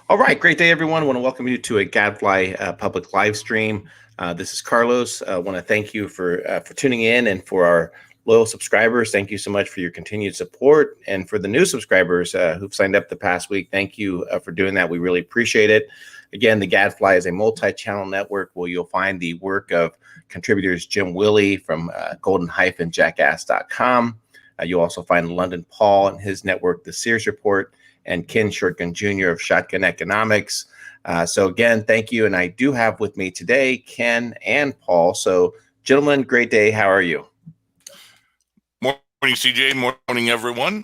All right, great day, everyone. I want to welcome you to a Gadfly public live stream. This is Carlos. I want to thank you for tuning in, and for our loyal subscribers, thank you so much for your continued support. And for the new subscribers who've signed up the past week, thank you for doing that. We really appreciate it. Again, the Gadfly is a multi-channel network where you'll find the work of contributors Jim Willie from golden-jackass.com. You'll also find London Paul and his network, The Sears Report, and Ken Shortgun Jr. of Shotgun Economics. So again, thank you. And I do have with me today Ken and Paul. So gentlemen, great day. How are you? Morning, CJ. Morning, everyone.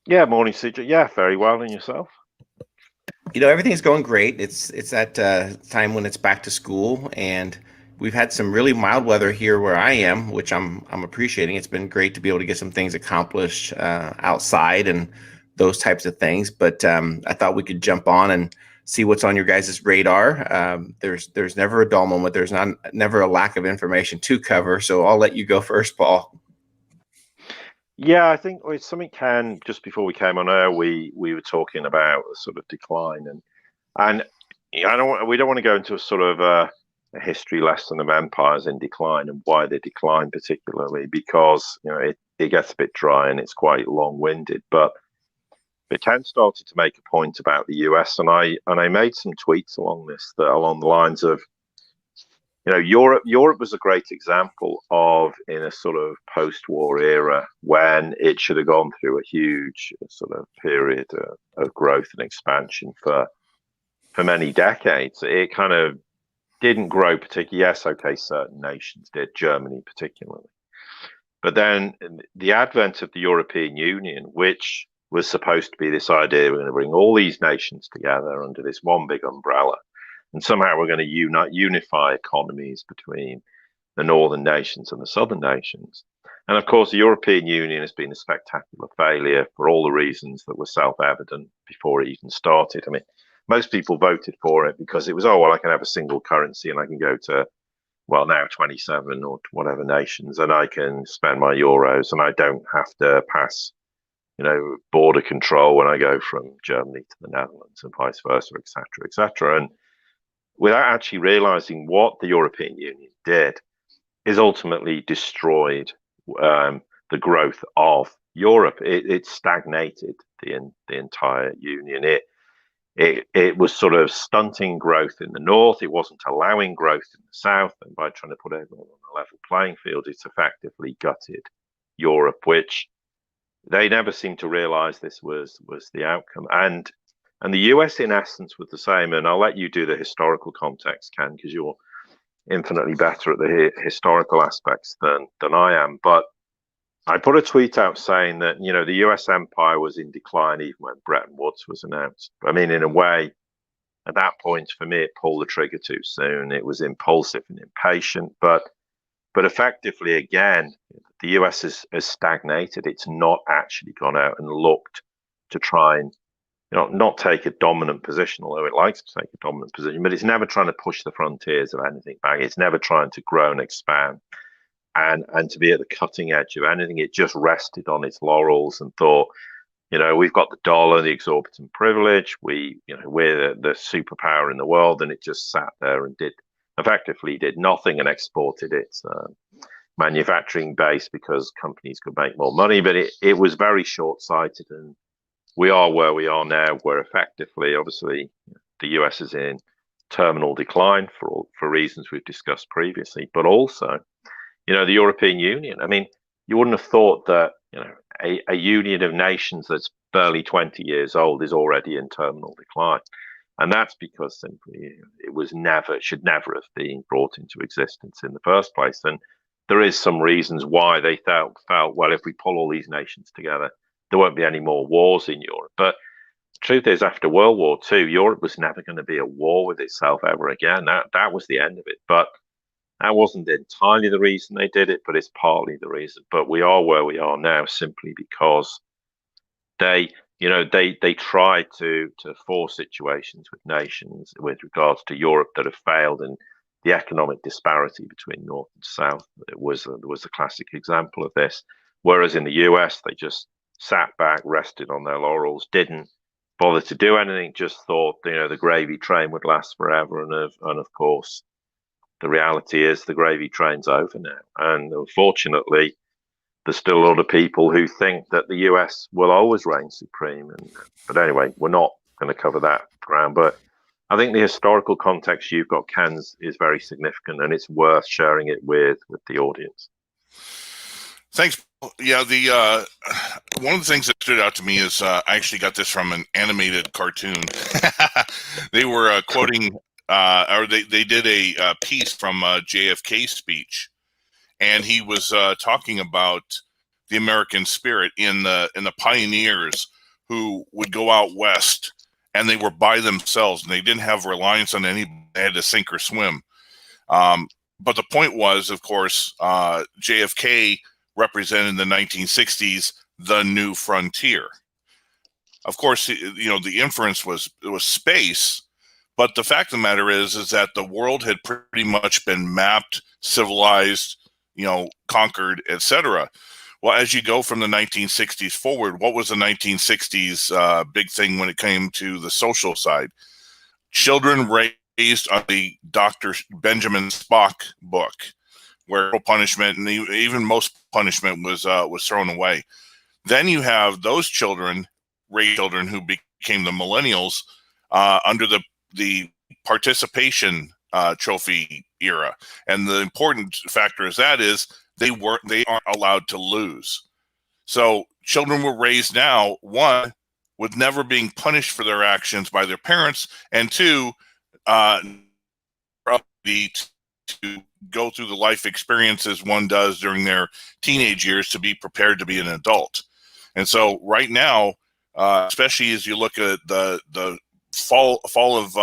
Yeah, morning, CJ. Yeah, very well. And yourself? You know, everything's going great. It's that time when it's back to school, and we've had some really mild weather here where I am, which I'm appreciating. It's been great to be able to get some things accomplished outside and those types of things. But I thought we could jump on and see what's on your guys' radar. There's never a dull moment. There's never a lack of information to cover. So I'll let you go first, Paul. Yeah, I think it's something, Ken, just before we came on air, we were talking about a sort of decline, and we don't want to go into a sort of a history lesson of empires in decline and why they decline particularly, because it gets a bit dry and it's quite long-winded. But Ken started to make a point about the US, and I made some tweets along the lines of, Europe was a great example of, in a sort of post-war era, when it should have gone through a huge sort of period of growth and expansion for many decades. It kind of didn't grow particularly. Yes, okay, certain nations did, Germany particularly. But then the advent of the European Union, which was supposed to be this idea, we're going to bring all these nations together under this one big umbrella, and somehow we're going to unify economies between the northern nations and the southern nations. And of course, the European Union has been a spectacular failure for all the reasons that were self-evident before it even started. I mean, most people voted for it because it was, oh, well, I can have a single currency and I can go to, well, now 27 or whatever nations, and I can spend my euros, and I don't have to pass, border control when I go from Germany to the Netherlands and vice versa, et cetera, et cetera. And without actually realizing what the European Union did, is ultimately destroyed the growth of Europe. It stagnated the entire union. It was sort of stunting growth in the north. It wasn't allowing growth in the south. And by trying to put everyone on a level playing field, it's effectively gutted Europe, which they never seemed to realize this was the outcome. And the US, in essence, was the same. And I'll let you do the historical context, Ken, because you're infinitely better at the historical aspects than I am. But I put a tweet out saying that, the US empire was in decline even when Bretton Woods was announced. I mean, in a way, at that point, for me, it pulled the trigger too soon. It was impulsive and impatient. But effectively, again, the US has stagnated. It's not actually gone out and looked to try and not take a dominant position, although it likes to take a dominant position, but it's never trying to push the frontiers of anything back. It's never trying to grow and expand and to be at the cutting edge of anything. It just rested on its laurels and thought, we've got the dollar, the exorbitant privilege, we're the superpower in the world, and it just sat there and effectively did nothing and exported its manufacturing base because companies could make more money. But it was very short-sighted, and we are where we are now, where effectively, obviously, the US is in terminal decline for reasons we've discussed previously, but also, the European Union. I mean, you wouldn't have thought that, a union of nations that's barely 20 years old is already in terminal decline. And that's because simply it should never have been brought into existence in the first place. And there is some reasons why they felt, well, if we pull all these nations together, there won't be any more wars in Europe. But the truth is, after World War II, Europe was never going to be at war with itself ever again. That was the end of it. But that wasn't entirely the reason they did it, but it's partly the reason. But we are where we are now simply because they tried to force situations with nations with regards to Europe that have failed, and the economic disparity between North and South was a classic example of this. Whereas in the US, they just sat back, rested on their laurels, didn't bother to do anything, just thought, the gravy train would last forever. And of course, the reality is the gravy train's over now. And unfortunately, there's still a lot of people who think that the US will always reign supreme. But anyway, we're not going to cover that ground. But I think the historical context you've got, Ken, is very significant, and it's worth sharing it with the audience. Thanks. Yeah, the one of the things that stood out to me is I actually got this from an animated cartoon. They were quoting, or they did a piece from JFK's speech, and he was talking about the American spirit in the pioneers who would go out west, and they were by themselves, and they didn't have reliance on anybody. They had to sink or swim. But the point was, of course, JFK represented in the 1960s the new frontier. Of course, the inference was space, but the fact of the matter is that the world had pretty much been mapped, civilized, conquered, etc. Well, as you go from the 1960s forward, what was the 1960s big thing when it came to the social side? Children raised on the Dr. Benjamin Spock book, where punishment and even most punishment was thrown away. Then you have those children, raised children who became the millennials under the participation trophy era, and the important factor is they aren't allowed to lose. So children were raised now, one, with never being punished for their actions by their parents, and two, to go through the life experiences one does during their teenage years to be prepared to be an adult. And so right now, especially as you look at the fall of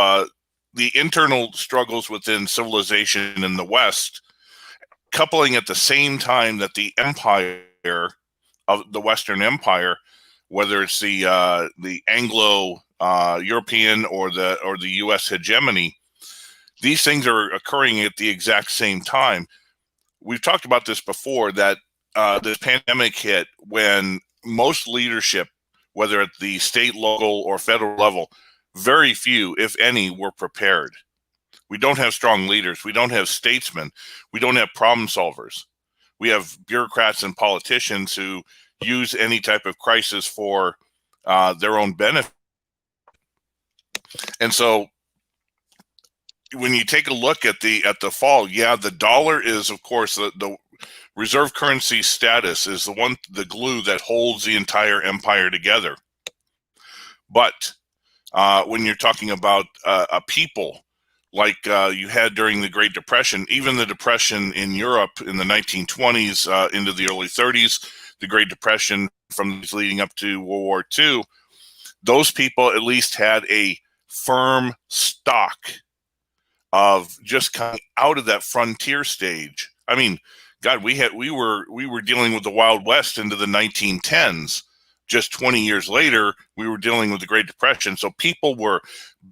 the internal struggles within civilization in the West, coupling at the same time that the empire of the Western Empire, whether it's the Anglo European or the U.S. hegemony, these things are occurring at the exact same time. We've talked about this before, that this pandemic hit when most leadership, whether at the state, local, or federal level, very few, if any, were prepared. We don't have strong leaders. We don't have statesmen. We don't have problem solvers. We have bureaucrats and politicians who use any type of crisis for their own benefit. And so when you take a look at the fall, the dollar is, of course, the reserve currency status is the glue that holds the entire empire together. But when you're talking about a people like you had during the Great Depression, even the Depression in Europe in the 1920s into the early 30s, the Great Depression from leading up to World War II, those people at least had a firm stock of just coming out of that frontier stage. I mean, God, we were dealing with the Wild West into the 1910s. Just 20 years later, we were dealing with the Great Depression. So people were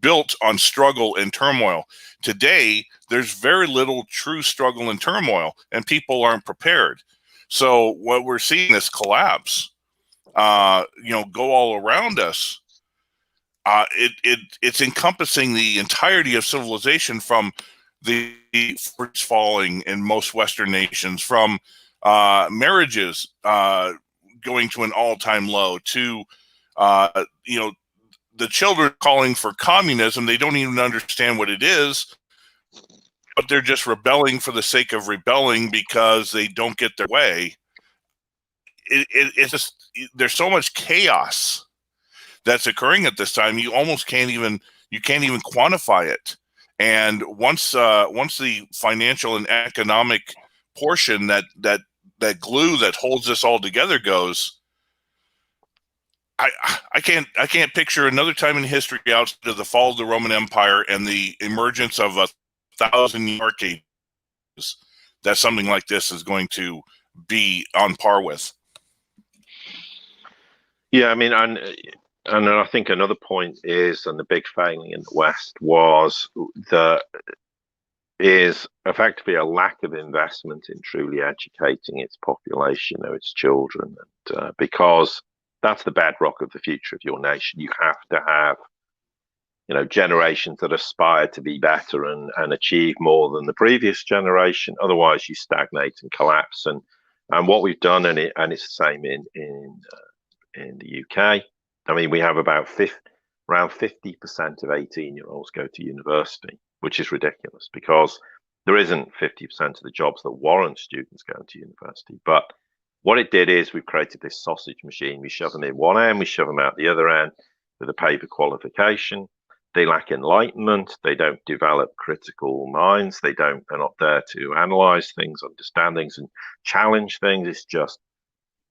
built on struggle and turmoil. Today, there's very little true struggle and turmoil, and people aren't prepared. So what we're seeing is collapse, go all around us. It's encompassing the entirety of civilization, from the forts falling in most Western nations, from marriages going to an all-time low, to the children calling for communism. They don't even understand what it is, but they're just rebelling for the sake of rebelling because they don't get their way. It's just, there's so much chaos that's occurring at this time. You almost can't even quantify it. And once the financial and economic portion, that glue that holds this all together, goes, I can't picture another time in history outside of the fall of the Roman Empire and the emergence of 1,000 arcades that something like this is going to be on par with. Yeah, I mean, and I think another point is, and the big failing in the West was that is effectively a lack of investment in truly educating its population or its children, and because that's the bedrock of the future of your nation. You have to have, generations that aspire to be better and achieve more than the previous generation. Otherwise, you stagnate and collapse. And what we've done, and it's the same in the UK. I mean, we have around 50% of 18-year-olds go to university, which is ridiculous because there isn't 50% of the jobs that warrant students going to university. But what it did is we've created this sausage machine. We shove them in one end, we shove them out the other end with a paper qualification. They lack enlightenment. They don't develop critical minds. They're not there to analyze things, understand things, and challenge things. It's just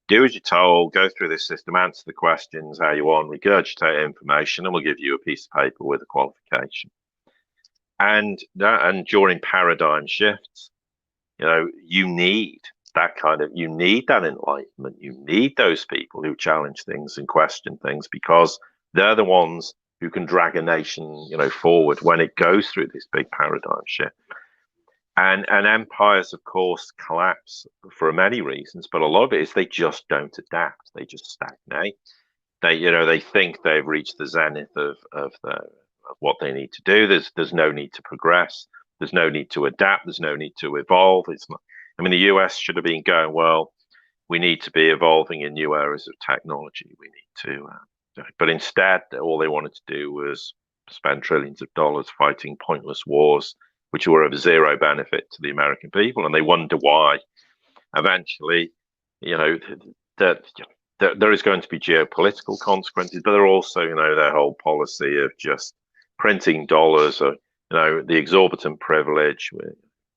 do as you're told, go through this system, answer the questions how you want, regurgitate information, and we'll give you a piece of paper with a qualification. And during paradigm shifts, you need you need that enlightenment. You need those people who challenge things and question things because they're the ones who can drag a nation, forward when it goes through this big paradigm shift. And empires, of course, collapse for many reasons, but a lot of it is they just don't adapt. They just stagnate. They think they've reached the zenith of what they need to do. There's no need to progress. There's no need to adapt. There's no need to evolve. It's not. I mean, the US should have been going, well, we need to be evolving in new areas of technology. We need to, but instead, all they wanted to do was spend trillions of dollars fighting pointless wars, which were of zero benefit to the American people, and they wonder why. Eventually, that there is going to be geopolitical consequences, but there are also, their whole policy of just printing dollars, or the exorbitant privilege.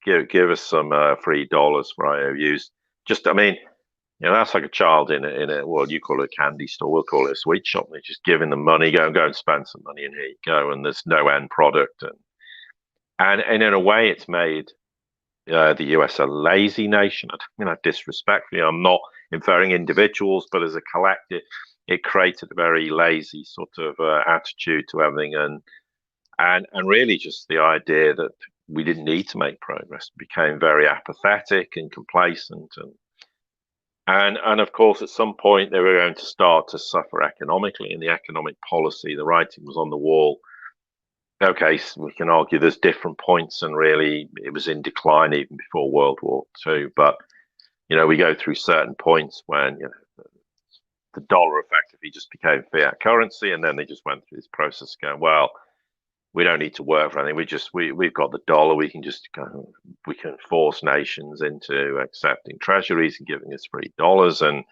Give us some free dollars for IOUs. That's like a child in a well, you call it a candy store, we'll call it a sweet shop. They're just giving them money, go and spend some money, and here you go, and there's no end product. And in a way, it's made the US a lazy nation. I mean that disrespectfully. I'm not inferring individuals, but as a collective, it created a very lazy sort of attitude to everything, and really just the idea that we didn't need to make progress. It became very apathetic and complacent, and of course, at some point, they were going to start to suffer economically. In the economic policy, the writing was on the wall. Okay, so we can argue there's different points, and really it was in decline even before World War II. But we go through certain points when the dollar effectively just became fiat currency, and then they just went through this process going, well, we don't need to work for anything. We've got the dollar. We can force nations into accepting treasuries and giving us free dollars, and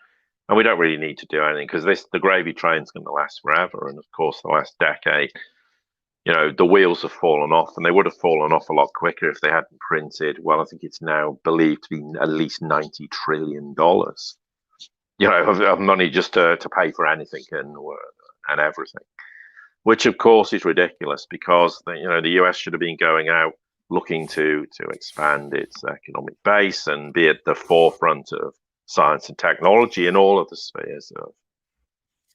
we don't really need to do anything because the gravy train's going to last forever. And of course, the last decade, the wheels have fallen off, and they would have fallen off a lot quicker if they hadn't printed. Well, I think it's now believed to be at least $90 trillion, of money just to pay for anything and everything. Which of course is ridiculous because the US should have been going out looking to expand its economic base and be at the forefront of science and technology in all of the spheres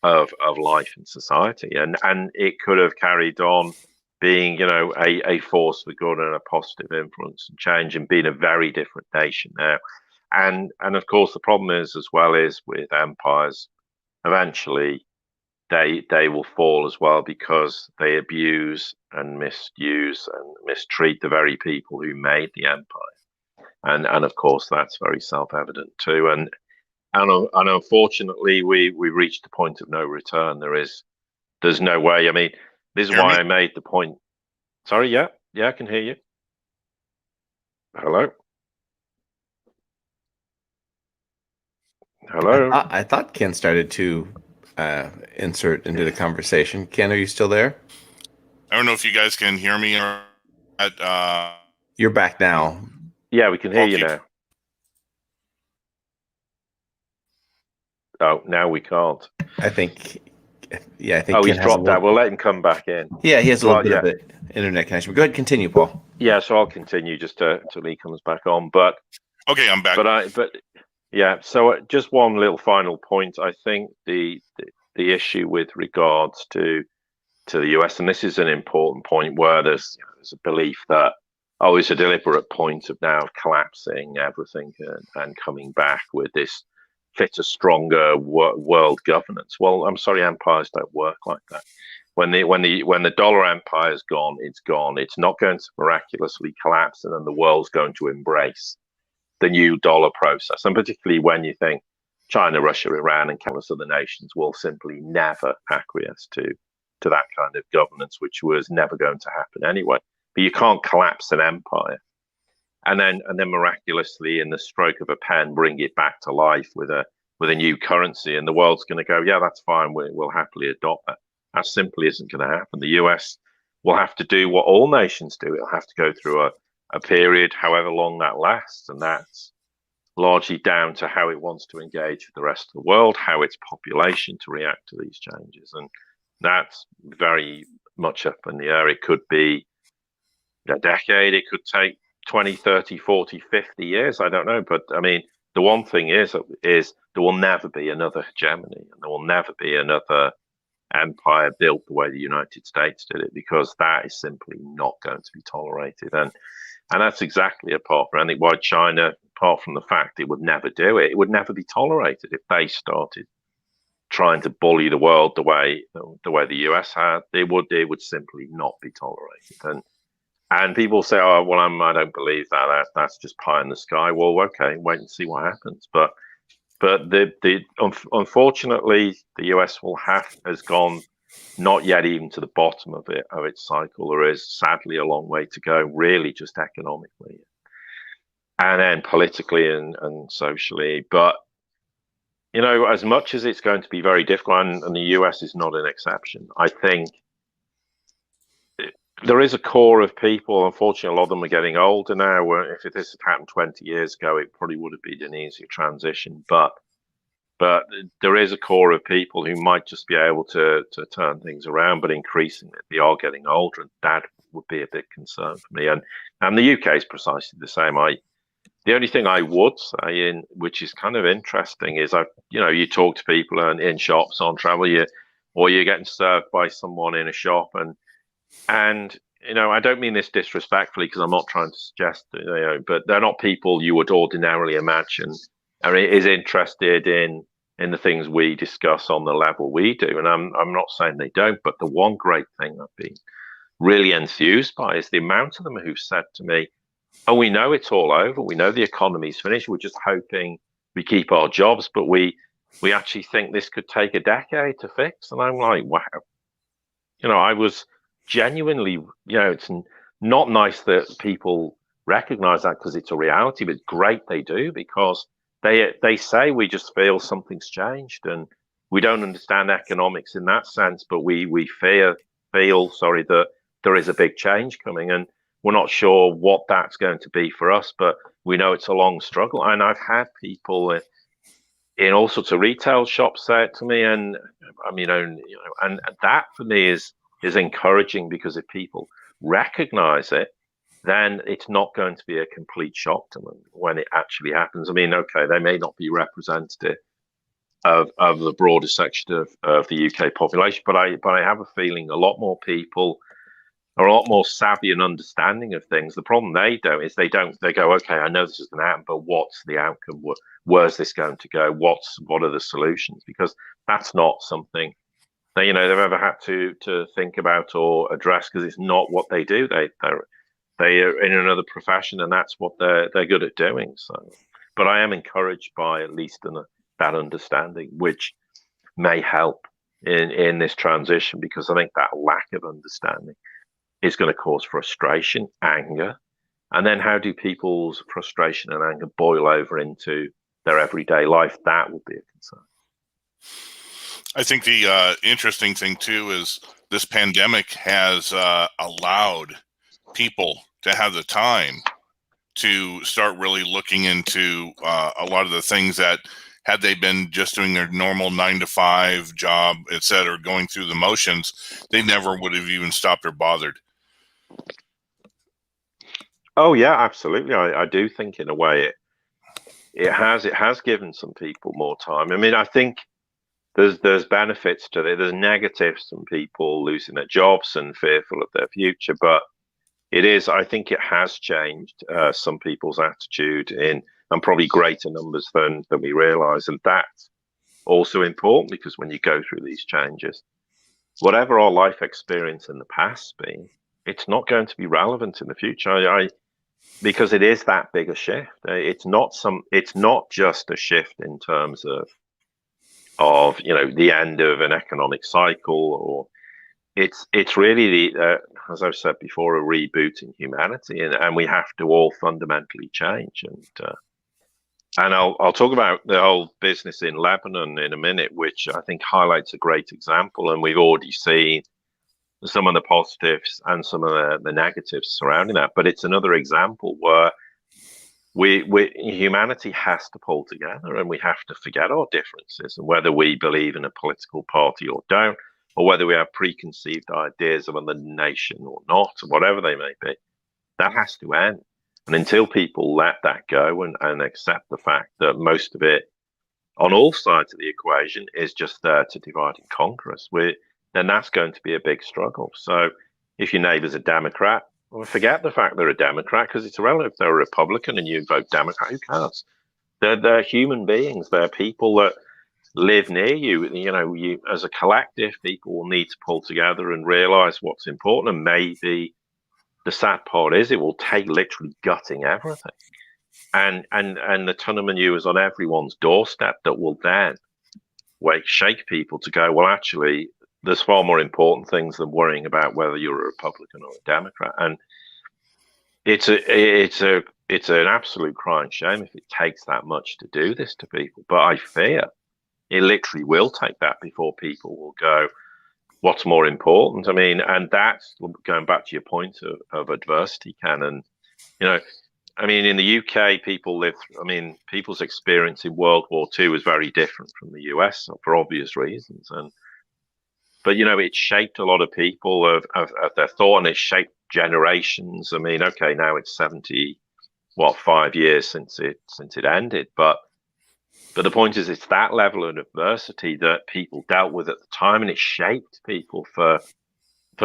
of life and society, and it could have carried on being a force for good and a positive influence and change and being a very different nation now. And of course the problem is as well is with empires, eventually they will fall as well because they abuse and misuse and mistreat the very people who made the empire. And of course that's very self-evident too. And unfortunately we reached the point of no return. There's no way. I mean, this is why I made the point. Sorry, yeah, I can hear you. Hello. I thought Ken started to insert into the conversation. Ken, are you still there? I don't know if you guys can hear me or You're back now. Yeah, we can hear you now. Oh, now we can't. I think Oh, Ken he's dropped out. We'll let him come back in. Yeah, he has a little bit of an internet connection. Go ahead, continue, Paul. Yeah, so I'll continue just till he comes back on. But okay, I'm back. Yeah, so just one little final point. I think the issue with regards to the US, and this is an important point where there's a belief that it's a deliberate point of now collapsing everything and coming back with this fit a stronger world governance. Well, I'm sorry, empires don't work like that. When the dollar empire is gone, it's gone. It's not going to miraculously collapse, and then the world's going to embrace the new dollar process. And particularly when you think China, Russia, Iran, and countless other nations will simply never acquiesce to that kind of governance, which was never going to happen anyway. But you can't collapse an empire and then miraculously, in the stroke of a pen, bring it back to life with a new currency, and the world's going to go, yeah, that's fine. We'll happily adopt that. That simply isn't going to happen. The US will have to do what all nations do. It'll have to go through a period, however long that lasts, and that's largely down to how it wants to engage with the rest of the world, how its population to react to these changes. And that's very much up in the air. It could be a decade, it could take 20, 30, 40, 50 years. I don't know. But I mean, the one thing is there will never be another hegemony, and there will never be another empire built the way the United States did it, because that is simply not going to be tolerated. And that's exactly apart from, I think, why China, apart from the fact it would never do it, it would never be tolerated if they started trying to bully the world the way the US had. It would simply not be tolerated. And people say, oh, well, I don't believe that. That's just pie in the sky. Well, okay, wait and see what happens. But unfortunately, the US has gone not yet even to the bottom of its cycle. There is sadly a long way to go, really, just economically, and then politically and socially. But as much as it's going to be very difficult, and the US is not an exception, I think there is a core of people. Unfortunately, a lot of them are getting older now. If this had happened 20 years ago, it probably would have been an easier transition. But there is a core of people who might just be able to turn things around. But increasingly, they are getting older, and that would be a big concern for me. And the UK is precisely the same. The only thing I would say, which is kind of interesting, is you talk to people in shops on travel, or you're getting served by someone in a shop, and I don't mean this disrespectfully, because I'm not trying to suggest, but they're not people you would ordinarily imagine is interested in the things we discuss on the level we do. And I'm not saying they don't, but the one great thing I've been really enthused by is the amount of them who've said to me, oh, we know it's all over. We know the economy's finished. We're just hoping we keep our jobs, but we actually think this could take a decade to fix. And I'm like, wow. I was genuinely, it's not nice that people recognize that, because it's a reality, but great they do, because they say we just feel something's changed, and we don't understand economics in that sense, but we feel that there is a big change coming, and we're not sure what that's going to be for us, but we know it's a long struggle. And I've had people in all sorts of retail shops say it to me, and and that for me is encouraging, because if people recognize it, then it's not going to be a complete shock to them when it actually happens. I mean, okay, they may not be representative of the broader section of the UK population, but I have a feeling a lot more people are a lot more savvy and understanding of things. The problem they go, okay, I know this is going to happen, but what's the outcome? Where's this going to go? What are the solutions? Because that's not something they've ever had to think about or address, because it's not what they do. They are in another profession, and that's what they're good at doing. So, but I am encouraged by at least that understanding, which may help in this transition, because I think that lack of understanding is going to cause frustration, anger, and then how do people's frustration and anger boil over into their everyday life? That would be a concern. I think the interesting thing too is this pandemic has allowed people to have the time to start really looking into a lot of the things that, had they been just doing their normal 9-to-5 job, et cetera, going through the motions, they never would have even stopped or bothered. Oh yeah, absolutely. I do think in a way it has given some people more time. I mean, I think there's benefits to it. There's negatives, some people losing their jobs and fearful of their future, but I think it has changed some people's attitude and probably greater numbers than we realize. And that's also important, because when you go through these changes, whatever our life experience in the past been, it's not going to be relevant in the future. Because it is that big a shift. It's not just a shift in terms of the end of an economic cycle, or it's really the as I've said before, a reboot in humanity, and we have to all fundamentally change. And I'll talk about the whole business in Lebanon in a minute, which I think highlights a great example. And we've already seen some of the positives and some of the negatives surrounding that. But it's another example where humanity has to pull together, and we have to forget our differences, and whether we believe in a political party or don't, or whether we have preconceived ideas of another nation or not, whatever they may be, that has to end. And until people let that go and accept the fact that most of it on all sides of the equation is just there to divide and conquer us, then that's going to be a big struggle. So if your neighbor's a Democrat, well, forget the fact they're a Democrat, because it's irrelevant. If they're a Republican and you vote Democrat, who cares? They're human beings. They're people that live near you. You as a collective, people will need to pull together and realize what's important. And maybe the sad part is it will take literally gutting everything. And the ton of manure is on everyone's doorstep that will then shake people to go, well, actually, there's far more important things than worrying about whether you're a Republican or a Democrat. And it's an absolute crying shame if it takes that much to do this to people. But I fear it literally will take that before people will go, what's more important? I mean, and that's going back to your point of adversity, Ken. And, I mean, in the UK, people's experience in World War II was very different from the US for obvious reasons. But it shaped a lot of people of their thought, and it shaped generations. I mean, okay, now it's 5 years since it ended, but the point is, it's that level of adversity that people dealt with at the time, and it shaped people for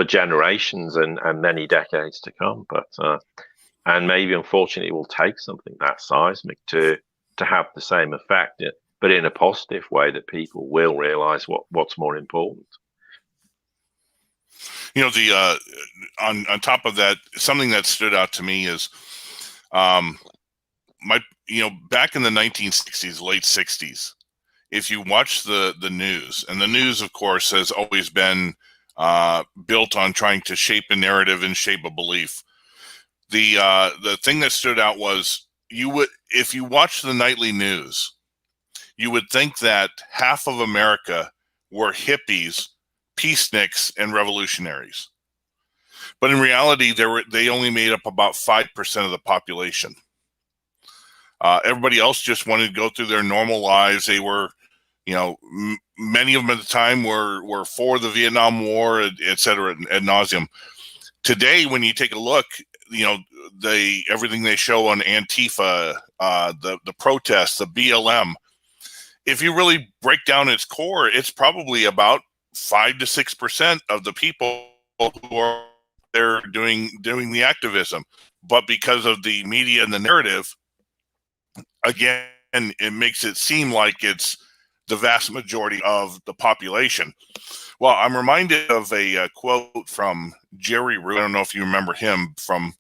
generations and many decades to come. But and maybe, unfortunately, it will take something that seismic to have the same effect, but in a positive way, that people will realize what's more important. On top of that, something that stood out to me is back in the 1960s, late 60s, if you watch the news, and the news, of course, has always been built on trying to shape a narrative and shape a belief. The thing that stood out was, if you watch the nightly news, you would think that half of America were hippies, peaceniks, and revolutionaries. But in reality, they only made up about 5% of the population. Everybody else just wanted to go through their normal lives. They were, many of them at the time were for the Vietnam War, et cetera, ad nauseum. Today, when you take a look, everything they show on Antifa, the protests, the BLM, if you really break down its core, it's probably about 5 to 6% of the people who are there doing the activism. But because of the media and the narrative, again, it makes it seem like it's the vast majority of the population. Well, I'm reminded of a quote from Jerry Root. I don't know if you remember him from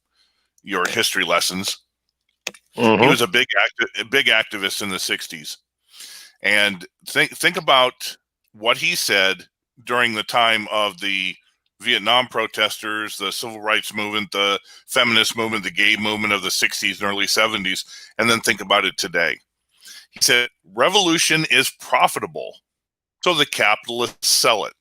your history lessons. Mm-hmm. He was a big activist in the 60s. And think about what he said during the time of the Vietnam protesters, the civil rights movement, the feminist movement, the gay movement of the 60s and early 70s, and then think about it today. He said, revolution is profitable, so the capitalists sell it.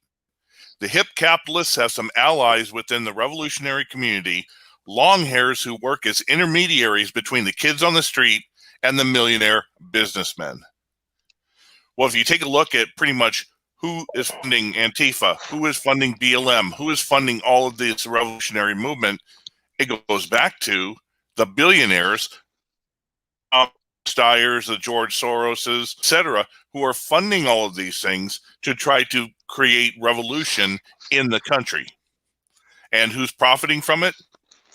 The hip capitalists have some allies within the revolutionary community, long hairs who work as intermediaries between the kids on the street and the millionaire businessmen. Well, if you take a look at pretty much who is funding Antifa, who is funding BLM, who is funding all of this revolutionary movement, it goes back to the billionaires, Steyers, the George Soroses, etc., who are funding all of these things to try to create revolution in the country. And who's profiting from it?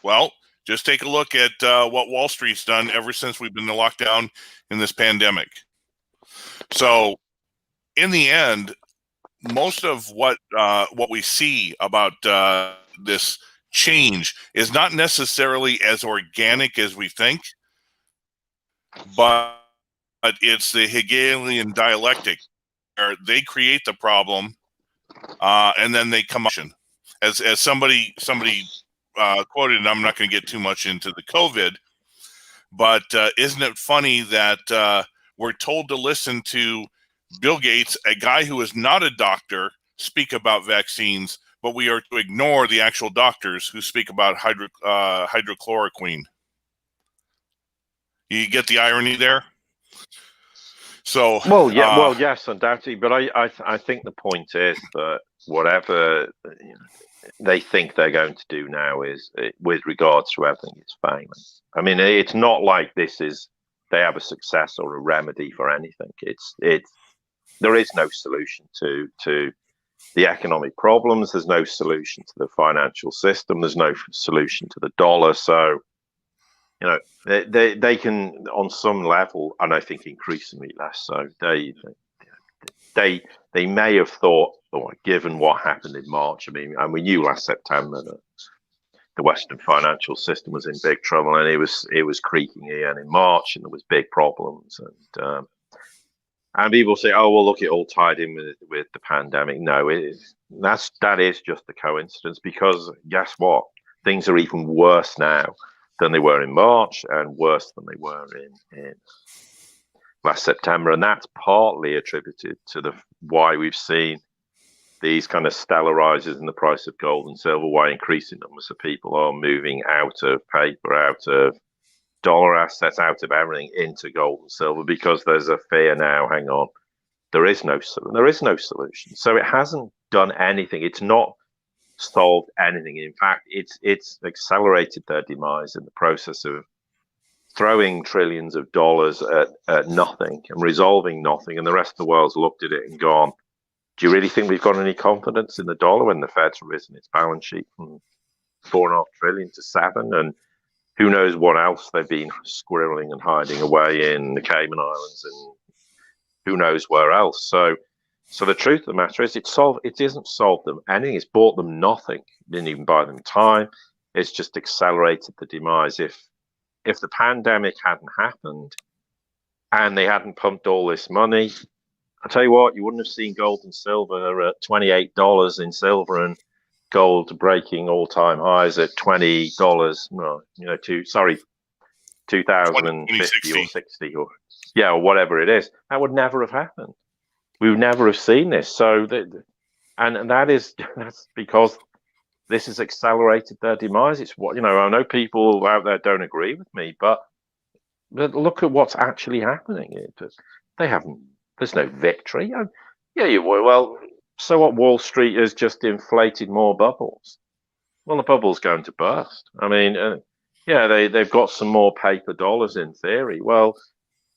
Well, Just take a look at what Wall Street's done ever since we've been in lockdown in this pandemic. So in the end, most of what we see about this change is not necessarily as organic as we think, but it's the Hegelian dialectic where they create the problem and then they come up. As somebody quoted, and I'm not going to get too much into the COVID, but isn't it funny that we're told to listen to Bill Gates, a guy who is not a doctor, speak about vaccines, but we are to ignore the actual doctors who speak about hydrochloroquine. You get the irony there? So, well, yeah, well, yes, undoubtedly. But I think the point is that whatever they think they're going to do now is, with regards to everything, it's failing. I mean, it's not like they have a success or a remedy for anything. There is no solution to the economic problems. There's no solution to the financial system. There's no solution to the dollar. So, they can, on some level, and I think increasingly less so, they may have thought, given what happened in March, and we knew last September that the Western financial system was in big trouble, and it was creaking again in March, and there was big problems, and people say, "Oh, well, look, it all tied in with the pandemic." No, that is just a coincidence, because guess what? Things are even worse now than they were in March, and worse than they were in last September, and that's partly attributed to why we've seen these kind of stellar rises in the price of gold and silver, why increasing numbers of people are moving out of paper, out of dollar assets, out of everything, into gold and silver, because there's a fear now. Hang on, there is no solution. So it hasn't done anything. It's not solved anything. In fact, it's accelerated their demise in the process of throwing trillions of dollars at nothing and resolving nothing. And the rest of the world's looked at it and gone, do you really think we've got any confidence in the dollar when the Fed's risen its balance sheet from 4.5 trillion to 7? And who knows what else they've been squirreling and hiding away in the Cayman Islands and who knows where else. So the truth of the matter is, it isn't solved them anything. It's bought them nothing. It didn't even buy them time. It's just accelerated the demise. If the pandemic hadn't happened and they hadn't pumped all this money, I tell you what, you wouldn't have seen gold and silver at $28 in silver, and gold breaking all-time highs at $20. Well, 2050 or 60 or whatever it is. That would never have happened. We would never have seen this. So, that's because this has accelerated their demise. It's what, I know people out there don't agree with me, but look at what's actually happening. There's no victory. Well, so what? Wall Street has just inflated more bubbles. Well, the bubble's going to burst. They've got some more paper dollars in theory. Well,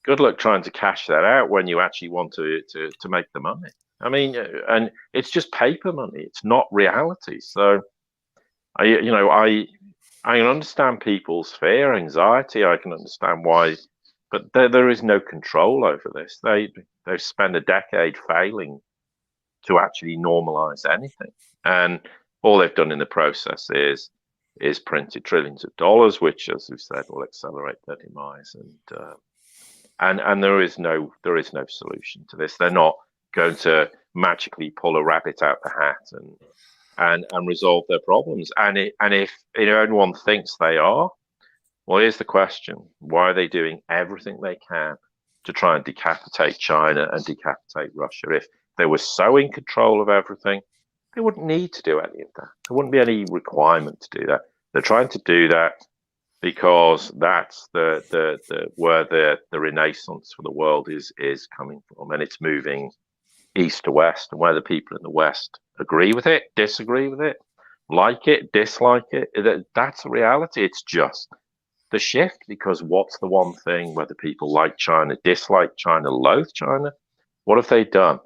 good luck trying to cash that out when you actually want to make the money. And it's just paper money. It's not reality. So, I can understand people's fear, anxiety. I can understand why, but there is no control over this. They've spent a decade failing to actually normalize anything, and all they've done in the process is printed trillions of dollars, which, as we've said, will accelerate their demise. And there is no solution to this. They're not going to magically pull a rabbit out the hat and resolve their problems. And if anyone thinks they are, well, here's the question: why are they doing everything they can to try and decapitate China and decapitate Russia? If they were so in control of everything, they wouldn't need to do any of that. There wouldn't be any requirement to do that. They're trying to do that because that's where the renaissance for the world is coming from, and it's moving east to west. And whether people in the West agree with it, disagree with it, like it, dislike it, that's a reality. It's just the shift, because what's the one thing, whether people like China, dislike China, loathe China, what have they done?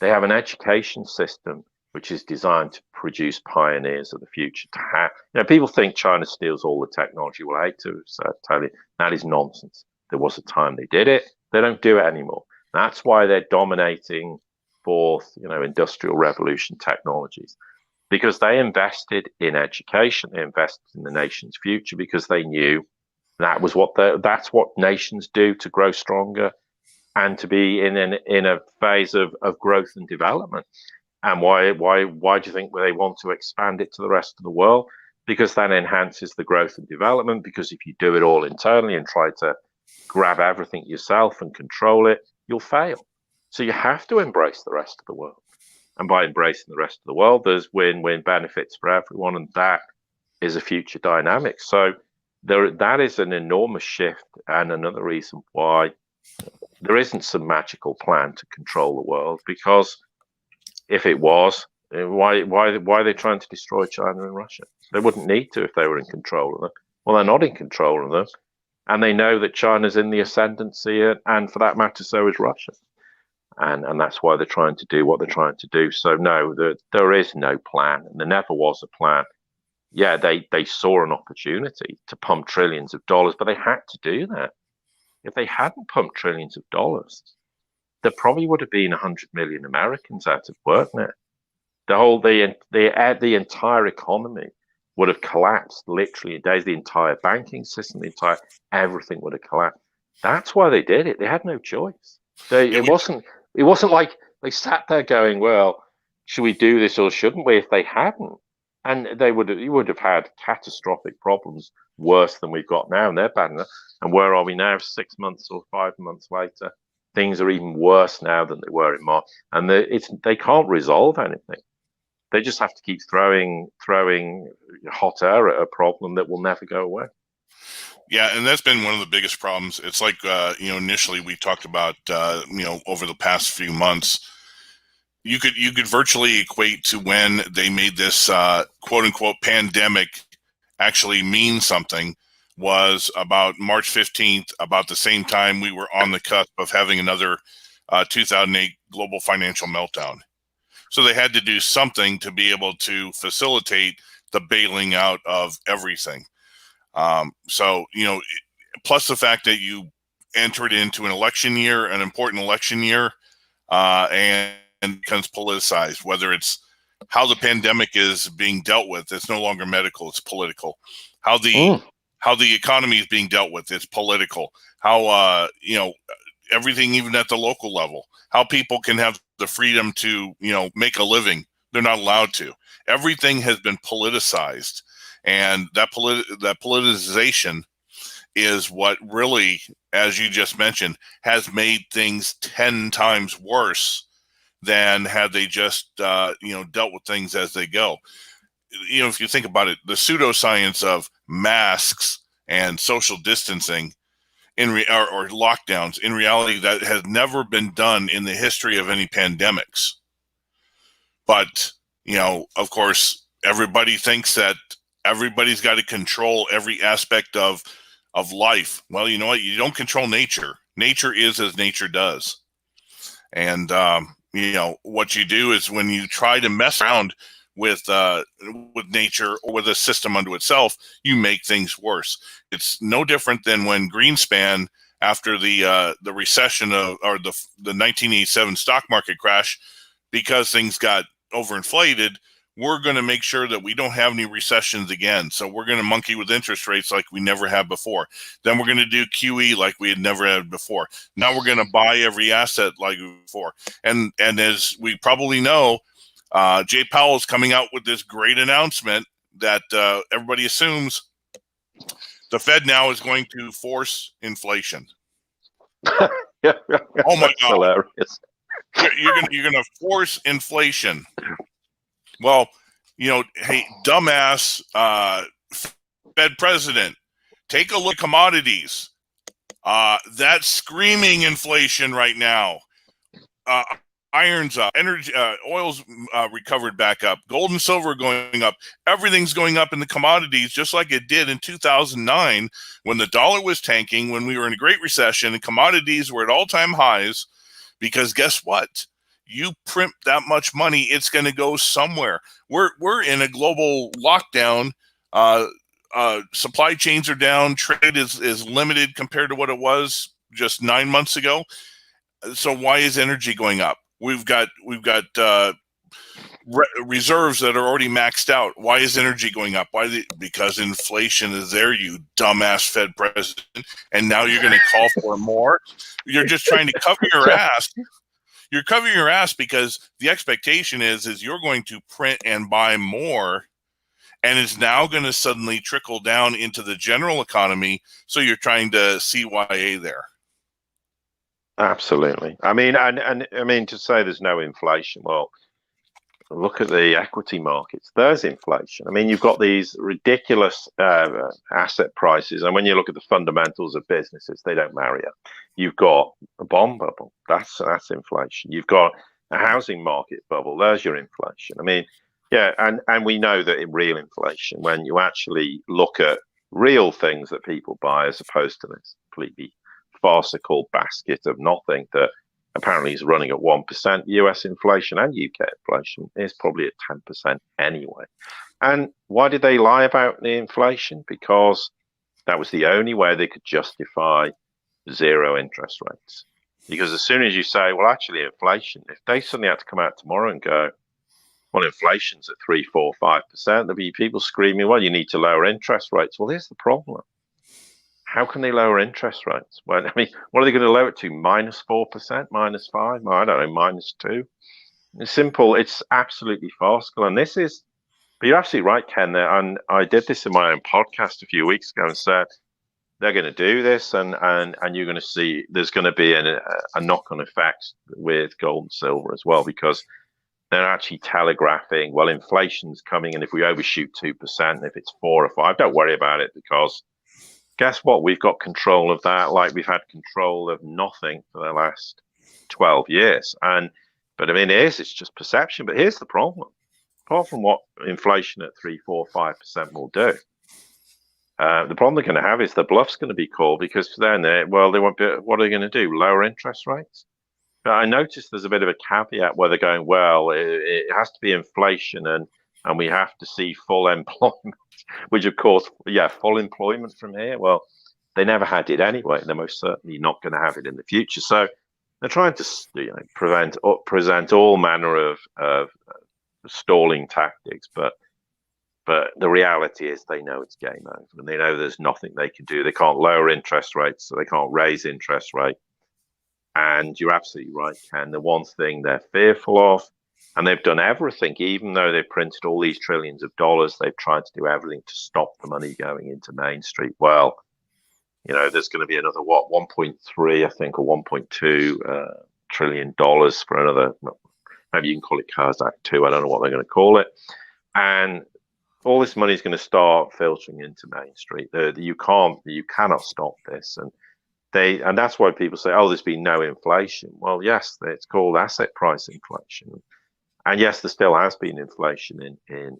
They have an education system which is designed to produce pioneers of the future. To have, people think China steals all the technology. Well, I hate to tell you, that is nonsense. There was a time they did it. They don't do it anymore. That's why they're dominating fourth, industrial revolution technologies, because they invested in education. They invested in the nation's future because they knew that's what nations do to grow stronger and to be in a phase of growth and development. And why do you think they want to expand it to the rest of the world? Because that enhances the growth and development. Because if you do it all internally and try to grab everything yourself and control it, you'll fail. So you have to embrace the rest of the world. And by embracing the rest of the world, there's win-win benefits for everyone. And that is a future dynamic. So that is an enormous shift, and another reason why there isn't some magical plan to control the world. Because if it was, why are they trying to destroy China and Russia? They wouldn't need to if they were in control of them. Well, they're not in control of them. And they know that China's in the ascendancy, and for that matter, so is Russia. And that's why they're trying to do what they're trying to do. So no, there is no plan, and there never was a plan. Yeah, they saw an opportunity to pump trillions of dollars, but they had to do that. If they hadn't pumped trillions of dollars, there probably would have been 100 million Americans out of work now. The entire economy would have collapsed literally in days. The entire banking system, everything would have collapsed. That's why they did it. They had no choice. It wasn't like they sat there going, well, should we do this or shouldn't we? If they hadn't, and you would have had catastrophic problems worse than we've got now, and they're bad enough. And where are we now? 6 months or 5 months later, things are even worse now than they were in March, and they can't resolve anything. They just have to keep throwing hot air at a problem that will never go away. Yeah, and that's been one of the biggest problems. It's like initially we talked about over the past few months, you could virtually equate to when they made this quote unquote pandemic actually mean something was about March 15th, about the same time we were on the cusp of having another 2008 global financial meltdown. So they had to do something to be able to facilitate the bailing out of everything. Plus the fact that you entered into an election year, an important election year, and becomes politicized, whether it's how the pandemic is being dealt with. It's no longer medical, it's political. How the economy is being dealt with, it's political. How, everything, even at the local level, how people can have the freedom to, make a living. They're not allowed to. Everything has been politicized. And that politicization is what really, as you just mentioned, has made things 10 times worse than had they just, dealt with things as they go. If you think about it, the pseudoscience of masks and social distancing or lockdowns, in reality, that has never been done in the history of any pandemics. But, of course, everybody thinks that everybody's got to control every aspect of life. Well, you know what? You don't control nature. Nature is as nature does. And, what you do is when you try to mess around with nature or with a system unto itself, you make things worse. It's no different than when Greenspan, after the recession or the 1987 stock market crash, because things got overinflated, we're going to make sure that we don't have any recessions again. So we're going to monkey with interest rates like we never have before. Then we're going to do QE like we had never had before. Now we're going to buy every asset like before. And as we probably know, Jay Powell is coming out with this great announcement that everybody assumes the Fed now is going to force inflation. Oh my God! Hilarious. You're gonna force inflation. Well, hey, dumbass Fed president, take a look at commodities. That's screaming inflation right now. Iron's up, energy, oil's recovered back up, gold and silver going up. Everything's going up in the commodities, just like it did in 2009 when the dollar was tanking, when we were in a great recession and commodities were at all-time highs. Because guess what? You print that much money, it's going to go somewhere. We're in a global lockdown. Supply chains are down. Trade is limited compared to what it was just 9 months ago. So why is energy going up? We've got reserves that are already maxed out. Why is energy going up? Because inflation is there, you dumbass Fed president, and now you're going to call for more. You're just trying to cover your ass. You're covering your ass because the expectation is you're going to print and buy more, and it's now going to suddenly trickle down into the general economy. So you're trying to CYA there. Absolutely. I mean, and I mean, to say there's no inflation, well, look at the equity markets. There's inflation. I mean, you've got these ridiculous asset prices, and when you look at the fundamentals of businesses, they don't marry up. You've got a bond bubble. That's inflation. You've got a housing market bubble. There's your inflation. I mean, yeah, and we know that in real inflation, when you actually look at real things that people buy, as opposed to this completely farcical basket of nothing that apparently is running at 1%. US inflation and UK inflation is probably at 10% anyway. And why did they lie about the inflation? Because that was the only way they could justify zero interest rates. Because as soon as you say, well, actually, inflation, if they suddenly had to come out tomorrow and go, well, inflation's at 3, 4, 5%, there'll be people screaming, well, you need to lower interest rates. Well, here's the problem. How can they lower interest rates? Well, I mean, what are they going to lower it to? -4%, -5? I don't know, -2. It's simple. It's absolutely farcical. And this is, but you're absolutely right, Ken. And I did this in my own podcast a few weeks ago and said, they're going to do this, and you're going to see there's going to be a knock-on effect with gold and silver as well, because they're actually telegraphing, well, inflation's coming, and if we overshoot 2%, if it's 4 or 5, don't worry about it, because guess what? We've got control of that, like we've had control of nothing for the last 12 years. But I mean, it's just perception. But here's the problem. Apart from what inflation at 3, 4, 5% will do, the problem they're going to have is the bluff's going to be called, because then, they won't be. What are they going to do? Lower interest rates? But I noticed there's a bit of a caveat where they're going, well, it has to be inflation, and we have to see full employment. Which, of course, yeah, full employment from here. Well, they never had it anyway, and they're most certainly not going to have it in the future. So they're trying to, present all manner of stalling tactics. But the reality is, they know it's game over, and they know there's nothing they can do. They can't lower interest rates, so they can't raise interest rate. And you're absolutely right, Ken. The one thing they're fearful of. And they've done everything, even though they've printed all these trillions of dollars, they've tried to do everything to stop the money going into Main Street. Well, there's going to be another, 1.3, I think, or $1.2 trillion for another, maybe you can call it CARES Act 2, I don't know what they're going to call it. And all this money is going to start filtering into Main Street. You cannot stop this. And that's why people say, oh, there's been no inflation. Well, yes, it's called asset price inflation. And yes, there still has been inflation in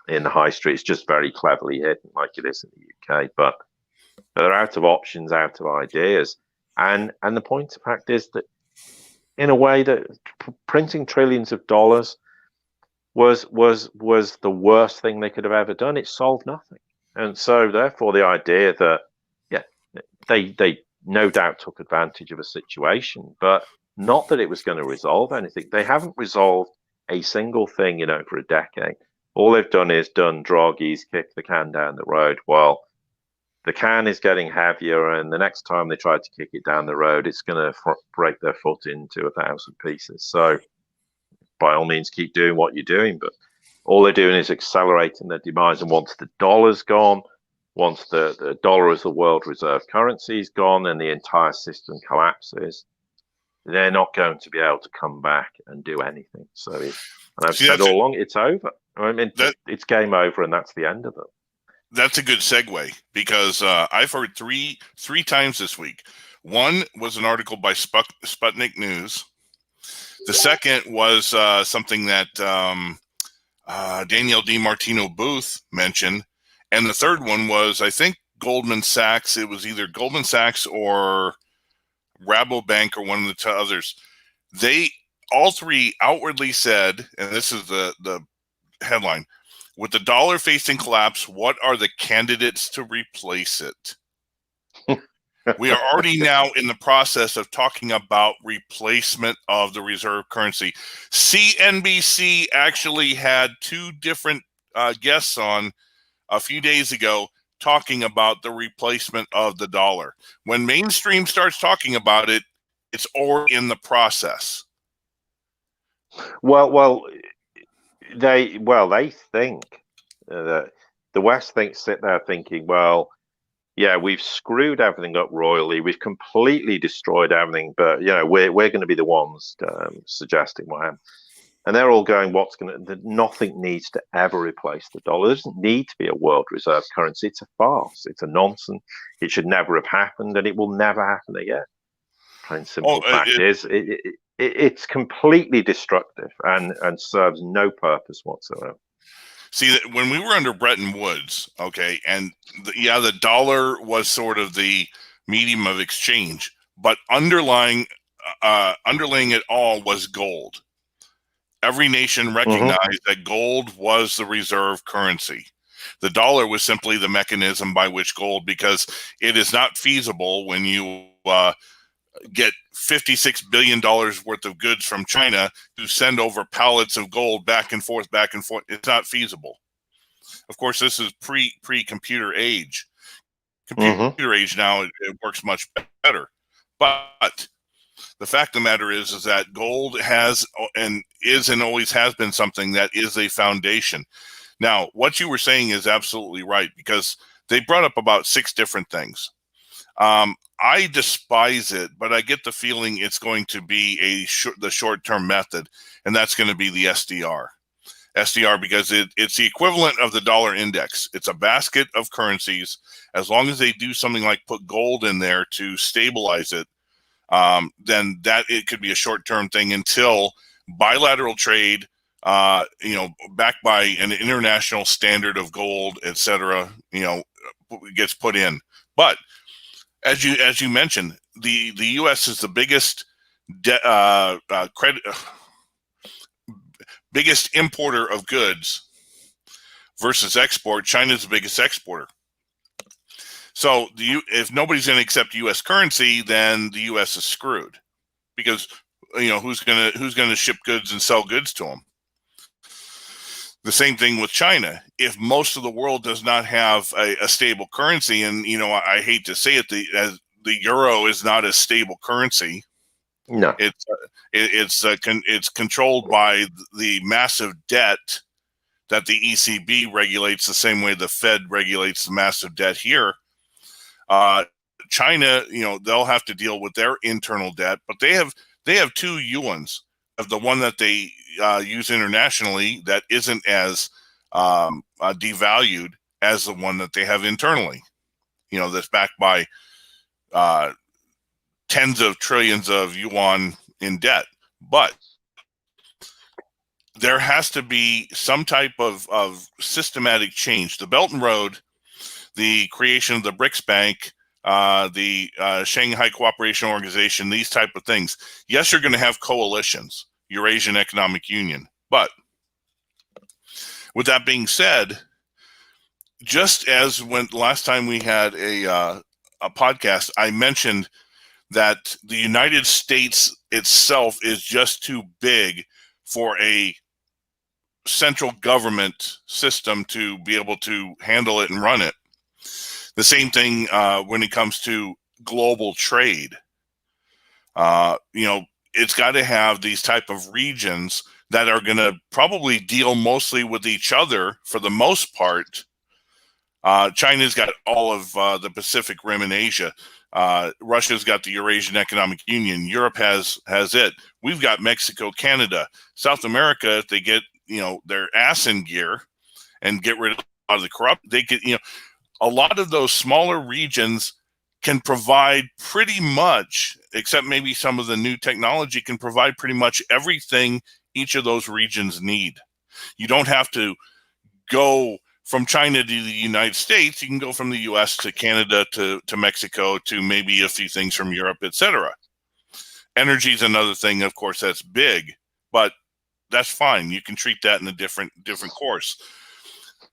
the high street. It's just very cleverly hidden, like it is in the UK. But they're out of options, out of ideas. And the point of fact is that, in a way, that printing trillions of dollars was the worst thing they could have ever done. It solved nothing. And so, therefore, the idea that, yeah, they no doubt took advantage of a situation, but not that it was going to resolve anything. They haven't resolved a single thing, for a decade. All they've done is Draghi's kick the can down the road. Well, the can is getting heavier, and the next time they try to kick it down the road, it's going to break their foot into 1,000 pieces. So, by all means, keep doing what you're doing, but all they're doing is accelerating their demise. And once the dollar's gone, once the dollar as the world reserve currency is gone, and the entire system collapses, they're not going to be able to come back and do anything. So, and I've said all along, it's over. I mean, it's game over, and that's the end of it. That's a good segue, because I've heard three times this week. One was an article by Sputnik News. The second was something that Danielle DiMartino Booth mentioned. And the third one was, I think, Goldman Sachs. It was either Goldman Sachs or Rabobank or one of the others. They all three outwardly said, and this is the headline, with the dollar facing collapse, what are the candidates to replace it? We are already now in the process of talking about replacement of the reserve currency. CNBC actually had two different guests on a few days ago talking about the replacement of the dollar. When mainstream starts talking about it, it's already in the process. Well, they think that the West sit there thinking, well, yeah, we've screwed everything up royally. We've completely destroyed everything, but we're going to be the ones suggesting what. And they're all going, nothing needs to ever replace the dollar. There doesn't need to be a world reserve currency. It's a farce. It's a nonsense. It should never have happened, and it will never happen again. Plain simple fact is, it's completely destructive and serves no purpose whatsoever. See, when we were under Bretton Woods, okay, and the dollar was sort of the medium of exchange, but underlying it all was gold. Every nation recognized that gold was the reserve currency. The dollar was simply the mechanism by which gold, because it is not feasible when you get $56 billion worth of goods from China to send over pallets of gold back and forth. It's not feasible. Of course, this is pre-computer age. Computer age now, it works much better. But the fact of the matter is that gold is and always has been something that is a foundation. Now, what you were saying is absolutely right, because they brought up about 6 different things. I despise it, but I get the feeling it's going to be the short-term method, and that's going to be the SDR. SDR, because it's the equivalent of the dollar index. It's a basket of currencies. As long as they do something like put gold in there to stabilize it, then that it could be a short-term thing until bilateral trade, backed by an international standard of gold, etc., gets put in. But as you mentioned, the U.S. is the biggest biggest importer of goods versus export. China's the biggest exporter. So if nobody's going to accept U.S. currency, then the U.S. is screwed, because who's going to ship goods and sell goods to them? The same thing with China. If most of the world does not have a stable currency, and I hate to say it, the euro is not a stable currency. No, it's controlled by the massive debt that the ECB regulates, the same way the Fed regulates the massive debt here. China, they'll have to deal with their internal debt, but they have 2 yuans of the one that they use internationally that isn't as devalued as the one that they have internally. That's backed by tens of trillions of yuan in debt. But there has to be some type of systematic change. The Belt and Road, the creation of the BRICS Bank, the Shanghai Cooperation Organization, these type of things. Yes, you're going to have coalitions, Eurasian Economic Union. But with that being said, just as when last time we had a podcast, I mentioned that the United States itself is just too big for a central government system to be able to handle it and run it. The same thing when it comes to global trade. It's got to have these type of regions that are going to probably deal mostly with each other for the most part. China's got all of the Pacific Rim in Asia. Russia's got the Eurasian Economic Union. Europe has it. We've got Mexico, Canada, South America. If they get their ass in gear and get rid of a lot of the corrupt, they could a lot of those smaller regions can provide pretty much, except maybe some of the new technology, can provide pretty much everything each of those regions need. You don't have to go from China to the United States. You can go from the U.S. to Canada to Mexico to maybe a few things from Europe, etc. Energy is another thing, of course, that's big, but that's fine. You can treat that in a different course.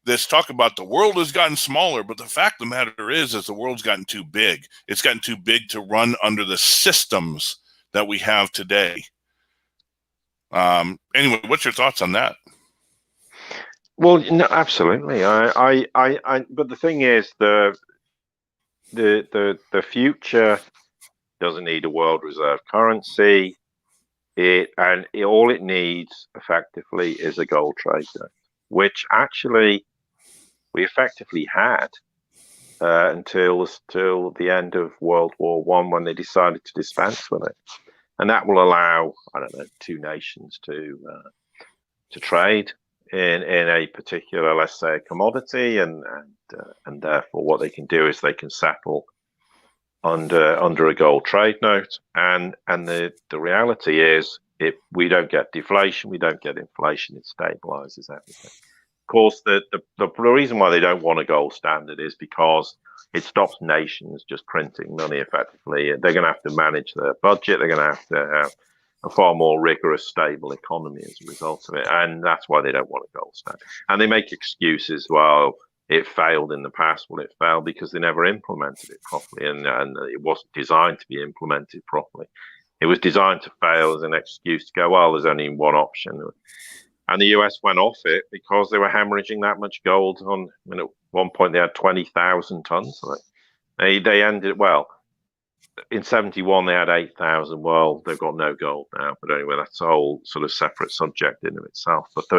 Let's talk about the world has gotten smaller, but the fact of the matter is the world's gotten too big. It's gotten too big to run under the systems that we have today. Anyway, what's your thoughts on that? Well, no, absolutely. But the thing is, the future doesn't need a world reserve currency. All it needs effectively is a gold trade note, which actually we effectively had until the end of World War I, when they decided to dispense with it, and that will allow, I don't know, two nations to trade in a particular, let's say, a commodity, and therefore what they can do is they can settle under a gold trade note, and the reality is, if we don't get deflation, we don't get inflation, it stabilizes everything. Of course, the reason why they don't want a gold standard is because it stops nations just printing money effectively. They're going to have to manage their budget. They're going to have to have a far more rigorous, stable economy as a result of it, and that's why they don't want a gold standard. And they make excuses. Well, it failed in the past. Well, it failed because they never implemented it properly, and it wasn't designed to be implemented properly. It was designed to fail as an excuse to go, well, there's only one option. And the US went off it because they were hemorrhaging that much gold. At one point, they had 20,000 tons of it. They ended, well, in 71, they had 8,000. Well, they've got no gold now. But anyway, that's a whole sort of separate subject in of itself. But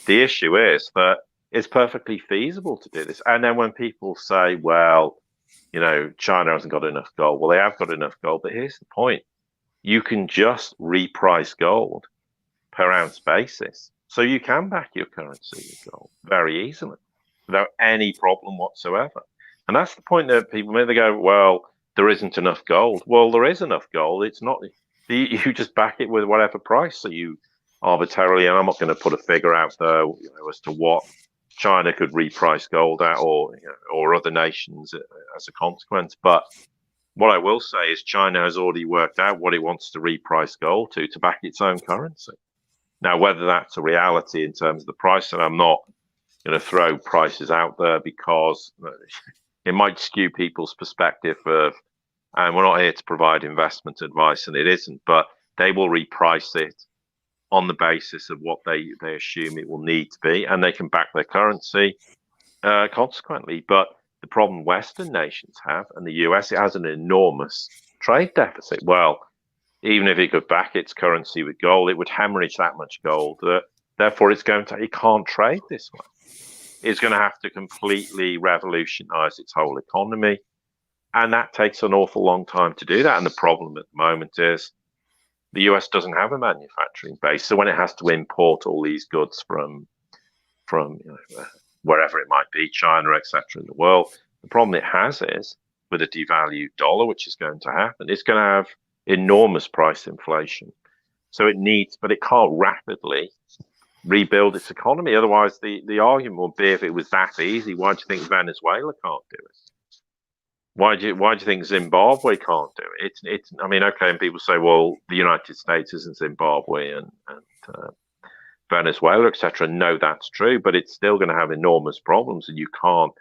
the issue is that it's perfectly feasible to do this. And then when people say, well, China hasn't got enough gold. Well, they have got enough gold. But here's the point. You can just reprice gold per ounce basis. So you can back your currency with gold very easily without any problem whatsoever. And that's the point that people make. They go, well, there isn't enough gold. Well, there is enough gold. It's not, you just back it with whatever price. So you arbitrarily, and I'm not going to put a figure out there as to what China could reprice gold at, or other nations as a consequence. But what I will say is China has already worked out what it wants to reprice gold to back its own currency. Now, whether that's a reality in terms of the price, and I'm not going to throw prices out there because it might skew people's perspective of, and we're not here to provide investment advice, and it isn't, but they will reprice it on the basis of what they assume it will need to be, and they can back their currency consequently. But the problem Western nations have, and the US, it has an enormous trade deficit. Well, even if it could back its currency with gold, it would hemorrhage that much gold. Therefore, it can't trade this way. It's going to have to completely revolutionize its whole economy. And that takes an awful long time to do that. And the problem at the moment is the US doesn't have a manufacturing base. So when it has to import all these goods from wherever it might be, China, etc., in the world, the problem it has is with a devalued dollar, which is going to happen, it's going to have enormous price inflation. So it needs, but it can't rapidly rebuild its economy. Otherwise, the argument would be, if it was that easy, why do you think Venezuela can't do it? Why do you think Zimbabwe can't do it? It's I mean, okay, and people say, well, the United States isn't Zimbabwe and Venezuela, etc. No, that's true, but it's still going to have enormous problems, and you can't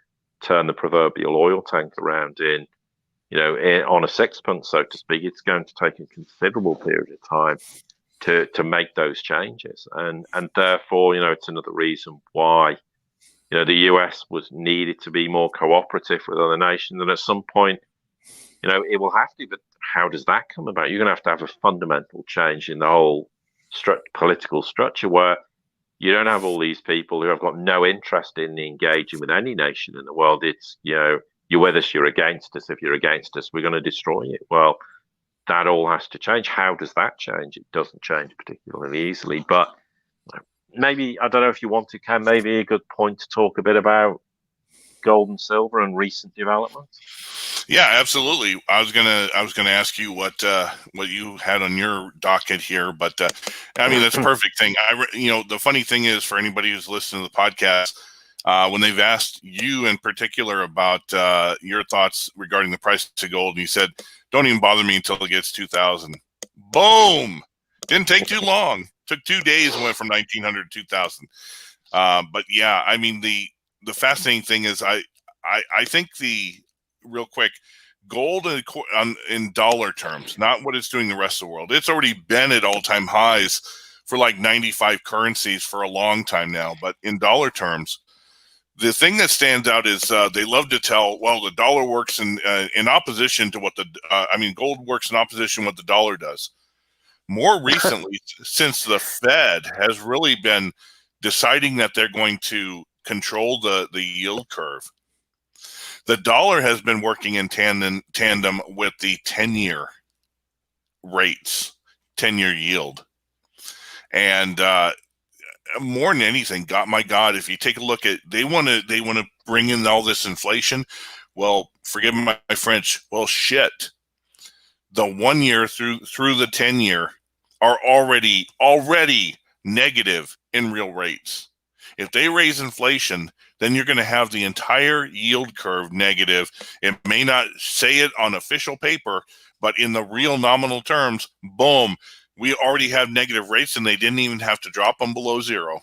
turn the proverbial oil tank around on a sixpence, so to speak. It's going to take a considerable period of time to make those changes, and therefore, it's another reason why the US was needed to be more cooperative with other nations, and at some point, it will have to. But how does that come about? You're going to have a fundamental change in the whole political structure, where you don't have all these people who have got no interest in engaging with any nation in the world. It's you're with us, you're against us. If you're against us, we're going to destroy you. Well, that all has to change. How does that change? It doesn't change particularly easily, but maybe, I don't know if you want to, Ken, maybe a good point to talk a bit about gold and silver and recent developments. Yeah, absolutely. I was gonna ask you what you had on your docket here, but I mean, that's a perfect thing. The funny thing is, for anybody who's listening to the podcast, when they've asked you in particular about your thoughts regarding the price of gold, and you said, "Don't even bother me until it gets 2,000." Boom! Didn't take too long. Took 2 days and went from 1900 to 2000. But yeah, I mean the fascinating thing is I think real quick, gold in dollar terms, not what it's doing the rest of the world. It's already been at all-time highs for like 95 currencies for a long time now. But in dollar terms, the thing that stands out is they love to tell, well, the dollar works in opposition to what gold works in opposition to what the dollar does. More recently, since the Fed has really been deciding that they're going to control the yield curve, the dollar has been working in tandem with the 10-year rates, 10-year yield. And more than anything, my God, if you take a look at, they want to bring in all this inflation. Well, forgive my French. Well, shit. The 1 year through the 10-year are already negative in real rates. If they raise inflation, then you're going to have the entire yield curve negative. It may not say it on official paper, but in the real nominal terms, boom, we already have negative rates, and they didn't even have to drop them below zero.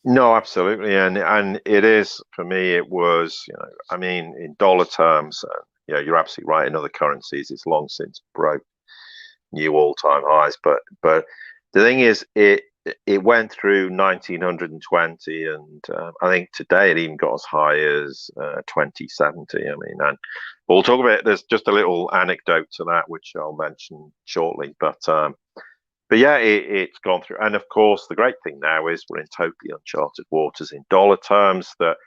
No, absolutely, and it is, for me. It was, I mean, in dollar terms, you're absolutely right. In other currencies, it's long since broke new all-time highs. But the thing is, it went through 1920, and I think today it even got as high as 2070. I mean, and we'll talk about. There's just a little anecdote to that, which I'll mention shortly. But yeah, it's gone through. And of course, the great thing now is we're in totally uncharted waters in dollar terms. That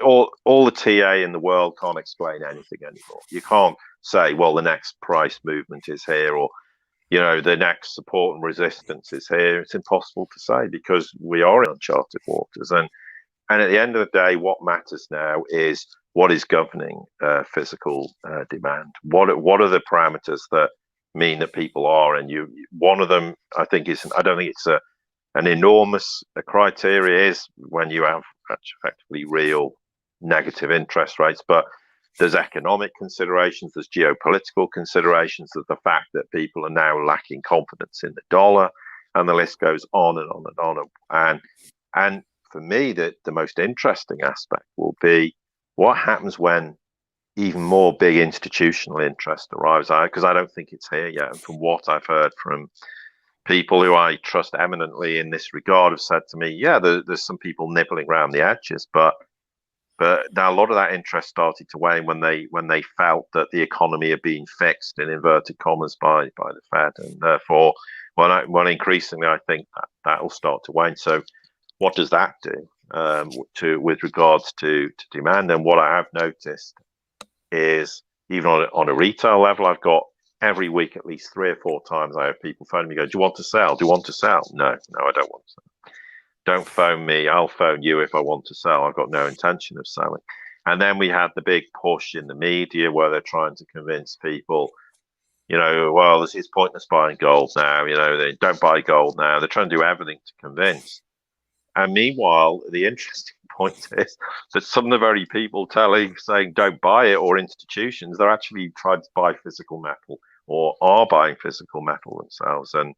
all the TA in the world can't explain anything anymore. You can't say, well, the next price movement is here, or the next support and resistance is here. It's impossible to say because we are in uncharted waters. And at the end of the day, what matters now is what is governing physical demand. What are the parameters that mean that people are? And one of them, I think, I don't think it's an enormous criteria, is when you have effectively real negative interest rates, but there's economic considerations, there's geopolitical considerations, there's the fact that people are now lacking confidence in the dollar, and the list goes on and on and on. And for me, the most interesting aspect will be what happens when even more big institutional interest arrives, because I don't think it's here yet. And from what I've heard from people who I trust eminently in this regard have said to me, yeah, there's some people nibbling around the edges, but now a lot of that interest started to wane when they felt that the economy had been fixed, in inverted commas, by the Fed, and therefore, well, increasingly, I think that will start to wane. So, what does that do with regards to demand? And what I have noticed is, even on a retail level, I've got every week at least 3 or 4 times I have people phone me, go, "Do you want to sell? Do you want to sell?" No, I don't want to sell. Don't phone me. I'll phone you if I want to sell. I've got no intention of selling. And then we had the big push in the media where they're trying to convince people, well, it's pointless buying gold now. They don't buy gold now. They're trying to do everything to convince. And meanwhile, the interesting point is that some of the very people saying don't buy it, or institutions, they're actually trying to buy physical metal, or are buying physical metal themselves. And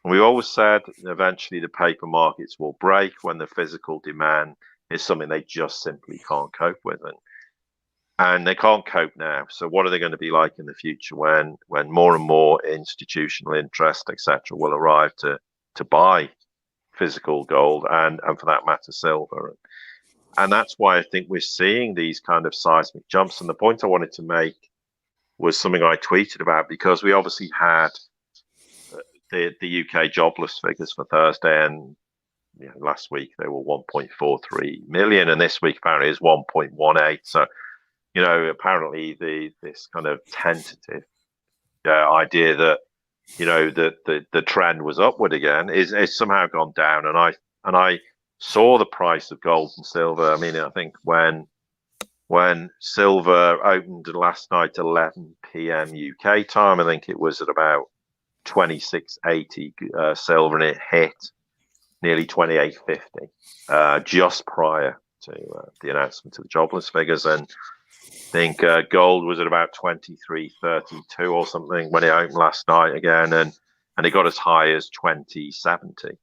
we always said eventually the paper markets will break when the physical demand is something they just simply can't cope with. And they can't cope now. So what are they going to be like in the future when more and more institutional interest, etc., will arrive to buy physical gold and for that matter, silver? And that's why I think we're seeing these kind of seismic jumps. And the point I wanted to make was something I tweeted about, because we obviously had the UK jobless figures for Thursday, and last week they were 1.43 million, and this week apparently is 1.18. So, apparently this kind of tentative idea that the trend was upward again is somehow gone down. And I saw the price of gold and silver. I mean, I think when silver opened last night at 11 p.m. UK time, I think it was at about 26.80 silver, and it hit nearly 28.50 just prior to the announcement of the jobless figures. And think gold was at about 23.32 or something when it opened last night again, and it got as high as 20.70.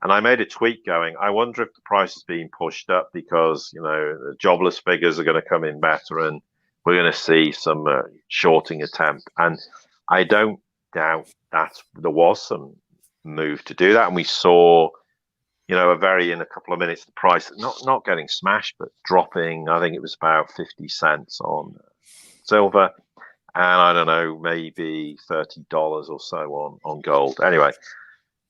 And I made a tweet going, I wonder if the price is being pushed up because, the jobless figures are going to come in better and we're going to see some shorting attempt. And I don't doubt that there was some move to do that. And we saw, in a couple of minutes, the price not getting smashed, but dropping. I think it was about 50 cents on silver. And I don't know, maybe $30 or so on gold. Anyway,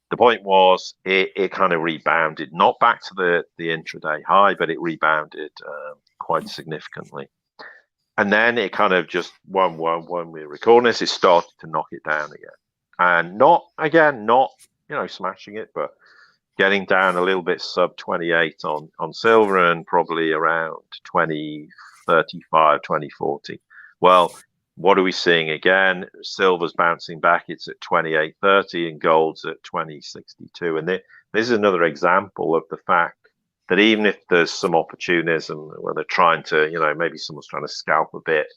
the point was it kind of rebounded, not back to the intraday high, but it rebounded quite significantly. And then it kind of just, when we're recording this, it started to knock it down again. And not smashing it, but getting down a little bit sub 28 on silver and probably around 2035, 2040. Well, what are we seeing again? Silver's bouncing back. It's at 28.30 and gold's at 20.62. And this is another example of the fact that even if there's some opportunism where they're trying to, maybe someone's trying to scalp a bit,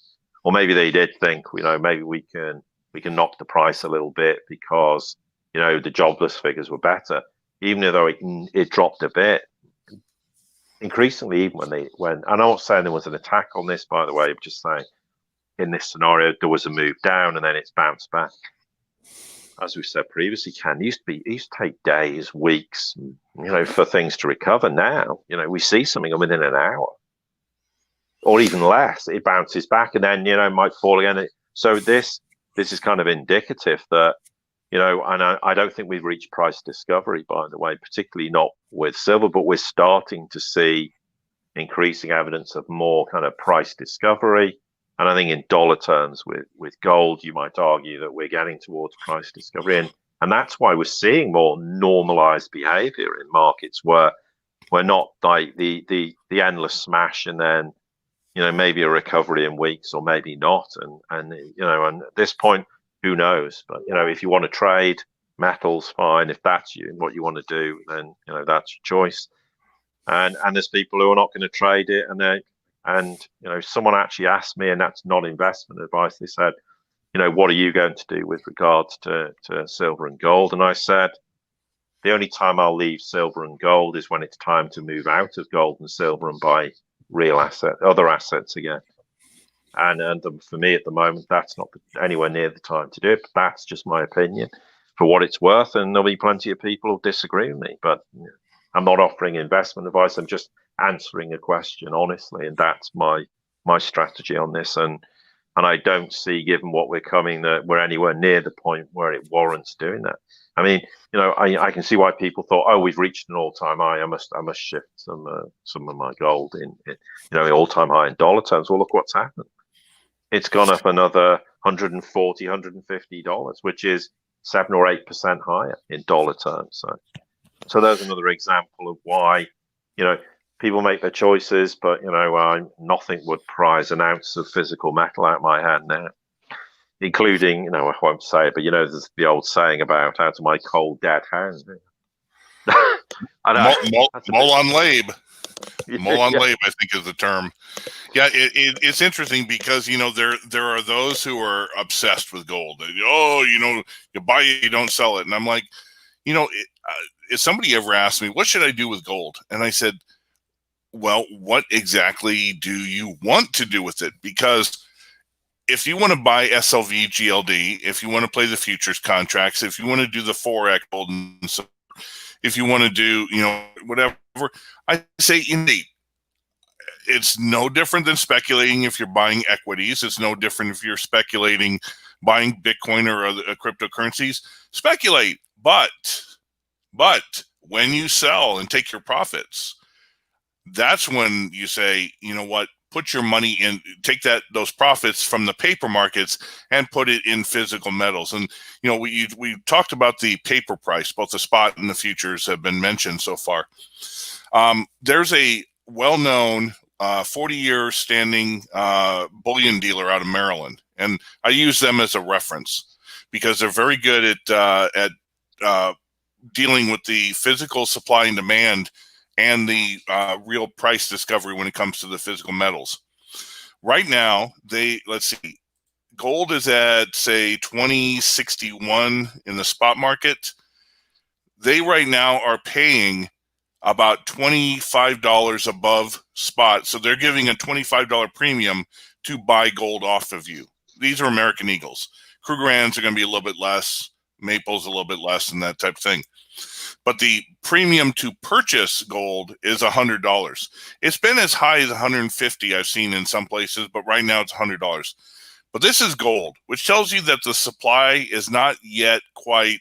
or maybe they did think, maybe we can knock the price a little bit because, the jobless figures were better, even though it dropped a bit. Increasingly, even when I'm not saying there was an attack on this, by the way, I'm just saying, in this scenario, there was a move down and then it's bounced back. As we said previously, it used to take days, weeks, for things to recover. Now, we see something within an hour or even less. It bounces back and then, it might fall again. So this is kind of indicative that, and I don't think we've reached price discovery, by the way, particularly not with silver, but we're starting to see increasing evidence of more kind of price discovery. And I think in dollar terms with gold, you might argue that we're getting towards price discovery. And that's why we're seeing more normalized behavior in markets where we're not like the endless smash and then, maybe a recovery in weeks or maybe not. And at this point, who knows? But, if you want to trade metals, fine. If that's what you want to do, then, that's your choice. And there's people who are not going to trade it and someone actually asked me, and that's not investment advice. They said, what are you going to do with regards to silver and gold? And I said, the only time I'll leave silver and gold is when it's time to move out of gold and silver and buy other assets again. And for me at the moment, that's not anywhere near the time to do it. But that's just my opinion for what it's worth. And there'll be plenty of people who disagree with me. But I'm not offering investment advice. I'm just answering a question honestly, and that's my strategy on this. And I don't see, given what we're coming, that we're anywhere near the point where it warrants doing that. I mean, I can see why people thought, oh, we've reached an all-time high. I must shift some of my gold in all-time high in dollar terms. Well, look what's happened. It's gone up another $140, $150, which is 7 or 8% higher in dollar terms. So there's another example of why, people make their choices, but, nothing would prize an ounce of physical metal out of my hand now, including, I won't say it, but, there's the old saying about out of my cold, dead hand. Mull on lab. Mull on lab, I think is the term. Yeah, it's interesting because, there are those who are obsessed with gold. You buy it, you don't sell it. And I'm like, if somebody ever asked me, what should I do with gold? And I said, well, what exactly do you want to do with it? Because if you want to buy SLV, GLD, if you want to play the futures contracts, if you want to do the Forex gold, and so if you want to do, whatever, I say, indeed, it's no different than speculating if you're buying equities. It's no different if you're speculating buying Bitcoin or other cryptocurrencies. Speculate, but when you sell and take your profits, that's when you say, you know what, put your money in, take those profits from the paper markets and put it in physical metals. And, we talked about the paper price, both the spot and the futures have been mentioned so far. There's a well-known 40-year standing bullion dealer out of Maryland. And I use them as a reference because they're very good at dealing with the physical supply and demand and the real price discovery when it comes to the physical metals. Right now, let's see, gold is at, say, 2061 in the spot market. They right now are paying about $25 above spot. So they're giving a $25 premium to buy gold off of you. These are American Eagles. Krugerrands are going to be a little bit less. Maple's a little bit less and that type of thing. But the premium to purchase gold is $100. It's been as high as $150 I've seen in some places, but right now it's $100. But this is gold, which tells you that the supply is not yet quite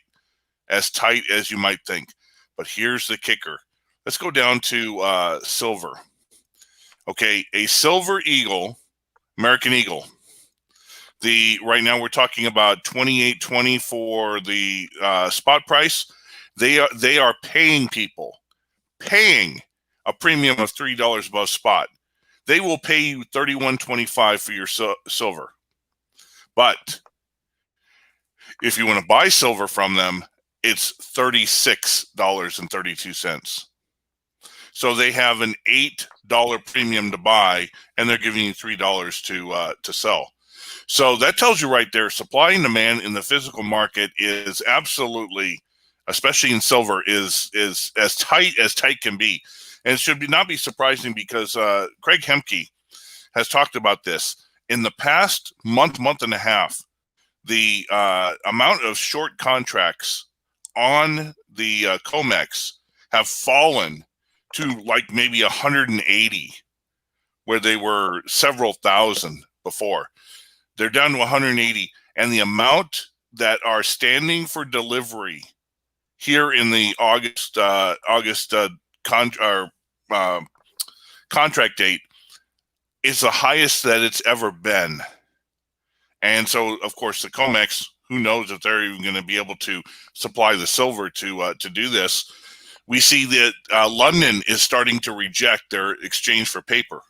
as tight as you might think. But here's the kicker. Let's go down to silver. Okay, a silver eagle, American Eagle. Right now we're talking about 28.20 for the spot price. They are paying people, a premium of $3 above spot. They will pay you $31.25 for your silver. But if you want to buy silver from them, it's $36.32. So they have an $8 premium to buy, and they're giving you $3 to sell. So that tells you right there, supply and demand in the physical market is absolutely, especially in silver, is as tight can be. And it should not be surprising because Craig Hemke has talked about this. In the past month and a half, the amount of short contracts on the COMEX have fallen to like maybe 180, where they were several thousand before. They're down to 180, and the amount that are standing for delivery here in the August contract date is the highest that it's ever been. And so, of course, the COMEX, who knows if they're even going to be able to supply the silver to do this. We see that London is starting to reject their exchange for paper.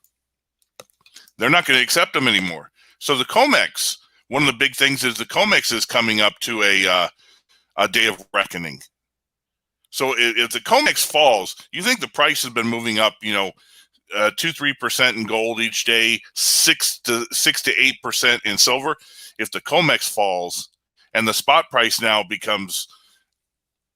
They're not going to accept them anymore. So the COMEX, one of the big things is the COMEX is coming up to a day of reckoning. So if the COMEX falls, you think the price has been moving up, 2-3% in gold each day, 6 to 8% in silver. If the COMEX falls and the spot price now becomes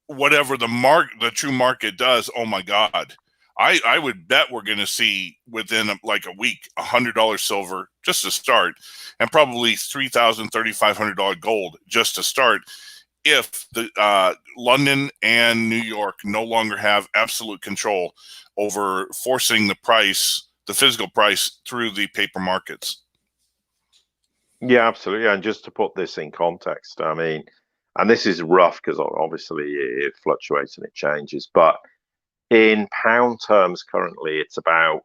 whatever the true market does, oh my God, I would bet we're going to see within like a week $100 silver just to start, and probably $3,000, $3,500 gold just to start, if the London and New York no longer have absolute control over forcing the price, the physical price, through the paper markets. Yeah, absolutely. And just to put this in context, I mean, and this is rough because obviously it fluctuates and it changes, but in pound terms, currently it's about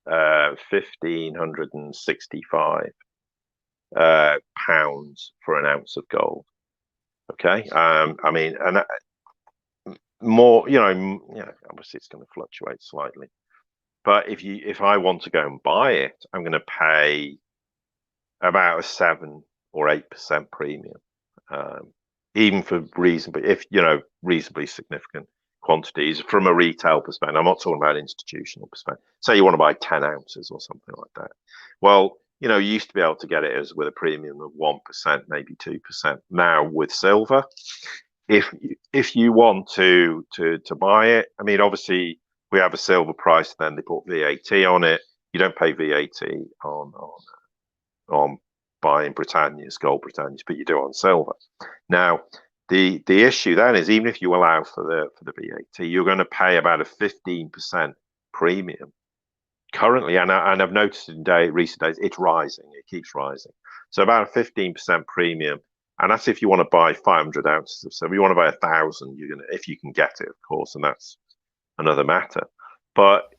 1,565 pounds for an ounce of gold. Okay, I mean, and more, obviously it's going to fluctuate slightly, but if I want to go and buy it, I'm going to pay about a 7 or 8% premium, even for reasonably significant quantities from a retail perspective. I'm not talking about institutional perspective. Say you want to buy 10 ounces or something like that. Well, you used to be able to get it with a premium of 1%, maybe 2%. Now with silver, if you want to buy it, I mean, obviously we have a silver price, then they put VAT on it. You don't pay VAT on buying Britannia's, gold Britannia's, but you do on silver. Now, the issue then is, even if you allow for the VAT, you're going to pay about a 15% premium currently, and I've noticed in recent days it's rising. It keeps rising. So about a 15% premium, and that's if you want to buy 500 ounces of silver. If you want to buy 1,000, you're gonna, if you can get it, of course, and that's another matter. But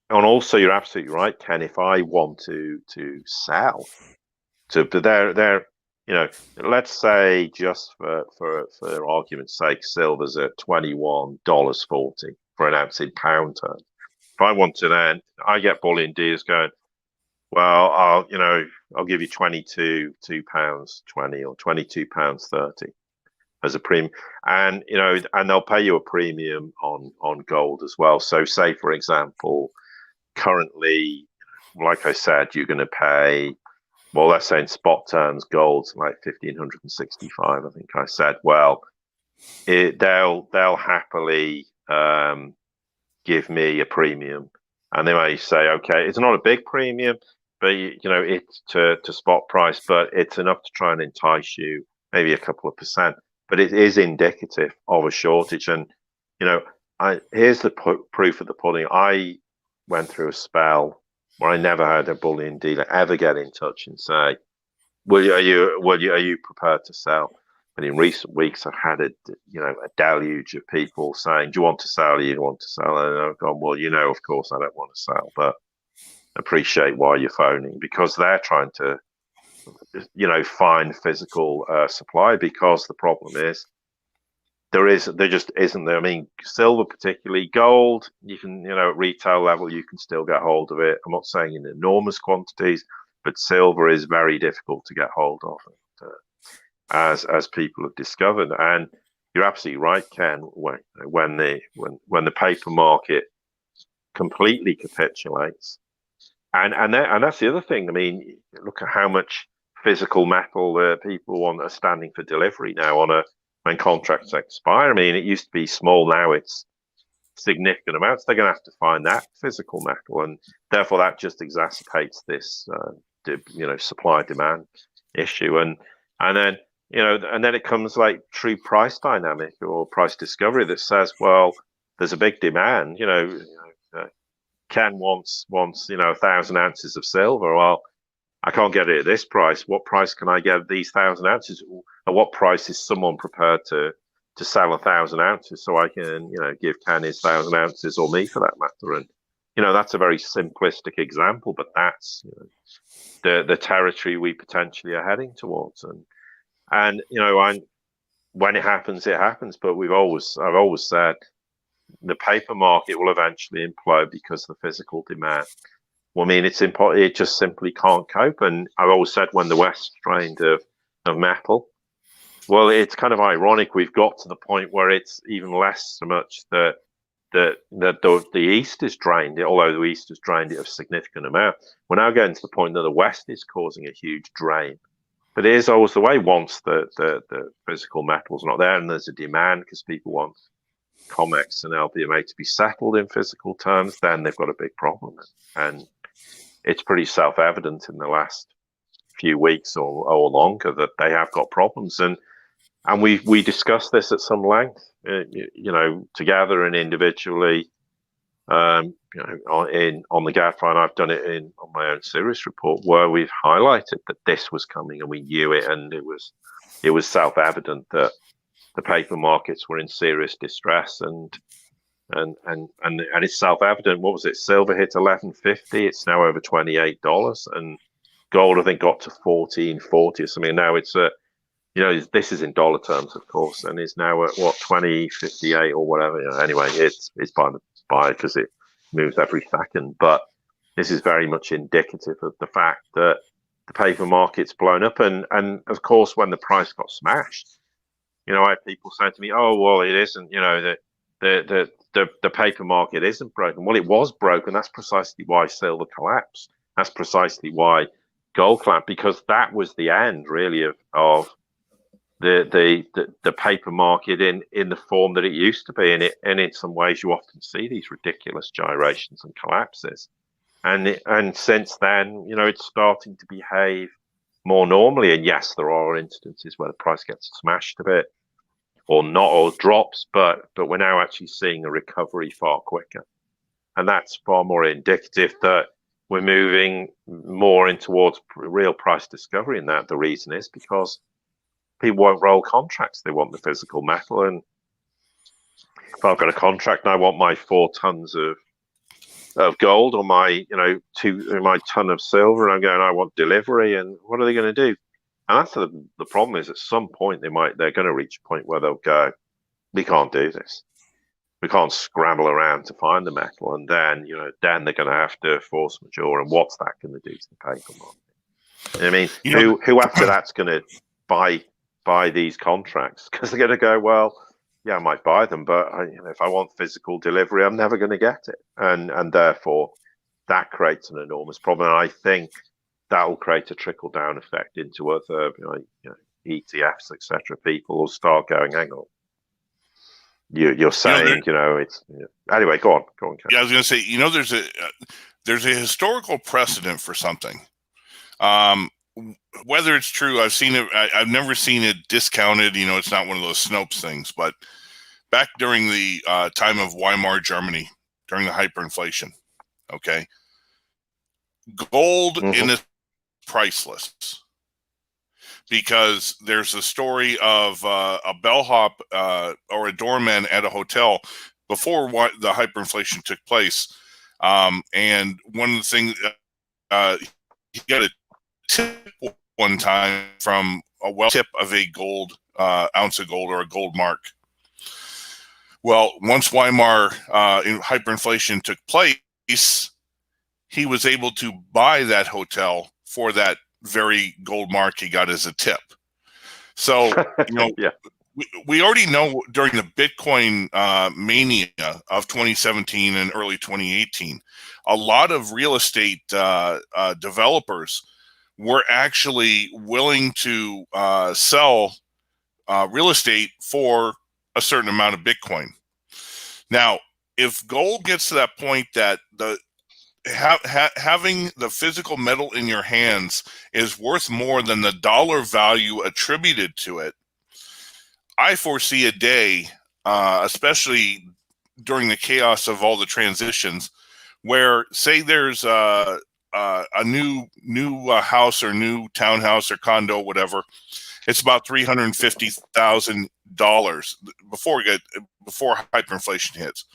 and also, you're absolutely right, Ken. If I want to sell, let's say, just for argument's sake, silver's at $21.40 for an ounce in pound terms. If I want to, then I get bullion dealers going, well, I'll give you £22.20 or £22.30 as a premium, and and they'll pay you a premium on gold as well. So, say for example, currently like I said, you're going to pay, well, let's say in spot terms, gold's like 1,565. I think I said, well, they'll happily give me a premium, and they may say, okay, it's not a big premium, but it's to spot price, but it's enough to try and entice you, maybe a couple of percent, but it is indicative of a shortage. And here's the proof of the pudding. I went through a spell where I never had a bullion dealer ever get in touch and say, are you prepared to sell? But in recent weeks, I've had a deluge of people saying, "Do you want to sell? You want to sell?" And I've gone, "Well, of course, I don't want to sell, but appreciate why you're phoning," because they're trying to, find physical supply. Because the problem is there just isn't there. I mean, silver, particularly gold, you can, at retail level, you can still get hold of it. I'm not saying in enormous quantities, but silver is very difficult to get hold of. As people have discovered. And you're absolutely right, Ken. When the paper market completely capitulates, and that's the other thing. I mean, look at how much physical metal people are standing for delivery now when contracts expire. I mean, it used to be small, now it's significant amounts. They're going to have to find that physical metal, and therefore that just exacerbates this supply demand issue. And then it comes like true price dynamic or price discovery that says, well, there's a big demand. Ken wants 1,000 ounces of silver. Well, I can't get it at this price. What price can I get these 1,000 ounces? At what price is someone prepared to sell 1,000 ounces so I can give Ken his 1,000 ounces, or me for that matter? And that's a very simplistic example, but that's the territory we potentially are heading towards. And when it happens, it happens. But I've always said the paper market will eventually implode because of the physical demand. Well, I mean, it just simply can't cope. And I've always said, when the West drained of metal, well, it's kind of ironic. We've got to the point where it's even less so much that the East is drained, although the East has drained it a significant amount. We're now getting to the point that the West is causing a huge drain. But it is always the way. Once the physical metal's not there, and there's a demand because people want COMEX and LBMA to be settled in physical terms, then they've got a big problem. And it's pretty self-evident in the last few weeks or longer that they have got problems. And we discussed this at some length, together and individually, on the Gadfly, and I've done it on my own series report, where we've highlighted that this was coming, and we knew it, and it was self-evident that the paper markets were in serious distress, and it's self-evident. What was it? Silver hit 11.50. It's now over $28, and gold, I think, got to 14.40 or something. Now it's this is in dollar terms, of course, and is now at what, 20.58 or whatever. Anyway, it's by because it moves every second. But this is very much indicative of the fact that the paper market's blown up, and of course, when the price got smashed, I had people saying to me, "Oh, well, it isn't. The paper market isn't broken." Well, it was broken. That's precisely why silver collapsed. That's precisely why gold collapsed, because that was the end, really, of the paper market in the form that it used to be. And in some ways, you often see these ridiculous gyrations and collapses. And since then, it's starting to behave more normally. And yes, there are instances where the price gets smashed a bit, or not, or drops, but we're now actually seeing a recovery far quicker. And that's far more indicative that we're moving more in towards real price discovery. And that the reason is because people won't roll contracts. They want the physical metal. And if I've got a contract and I want my 4 tons of gold, or my my ton of silver, and I'm going, I want delivery, and what are they going to do? And that's the problem. Is at some point they're going to reach a point where they'll go, we can't do this. We can't scramble around to find the metal, and then then they're going to have to force majeure. And what's that going to do to the paper market? I mean, who after that's going to buy these contracts? Because they're going to go, well, yeah, I might buy them, but if I want physical delivery, I'm never going to get it, and therefore that creates an enormous problem. And I think that will create a trickle down effect into other ETFs, etc. People will start going, hang on, you're saying, it's anyway. Go on, Ken. Yeah, I was going to say, there's a historical precedent for something. Whether it's true, I've seen it. I've never seen it discounted. It's not one of those Snopes things. But back during the time of Weimar Germany, during the hyperinflation, okay, gold in its priceless, because there's a story of a bellhop or a doorman at a hotel before the hyperinflation took place, and one of the things he got a tip one time from a tip of a gold ounce of gold or a gold mark. Well, once Weimar hyperinflation took place, he was able to buy that hotel for that very gold mark he got as a tip. So, yeah. we already know during the Bitcoin mania of 2017 and early 2018, a lot of real estate developers were actually willing to sell real estate for a certain amount of Bitcoin. Now, if gold gets to that point that having the physical metal in your hands is worth more than the dollar value attributed to it, I foresee a day, especially during the chaos of all the transitions, where, say, there's a new house or new townhouse or condo, whatever. It's about $350,000 before hyperinflation hits.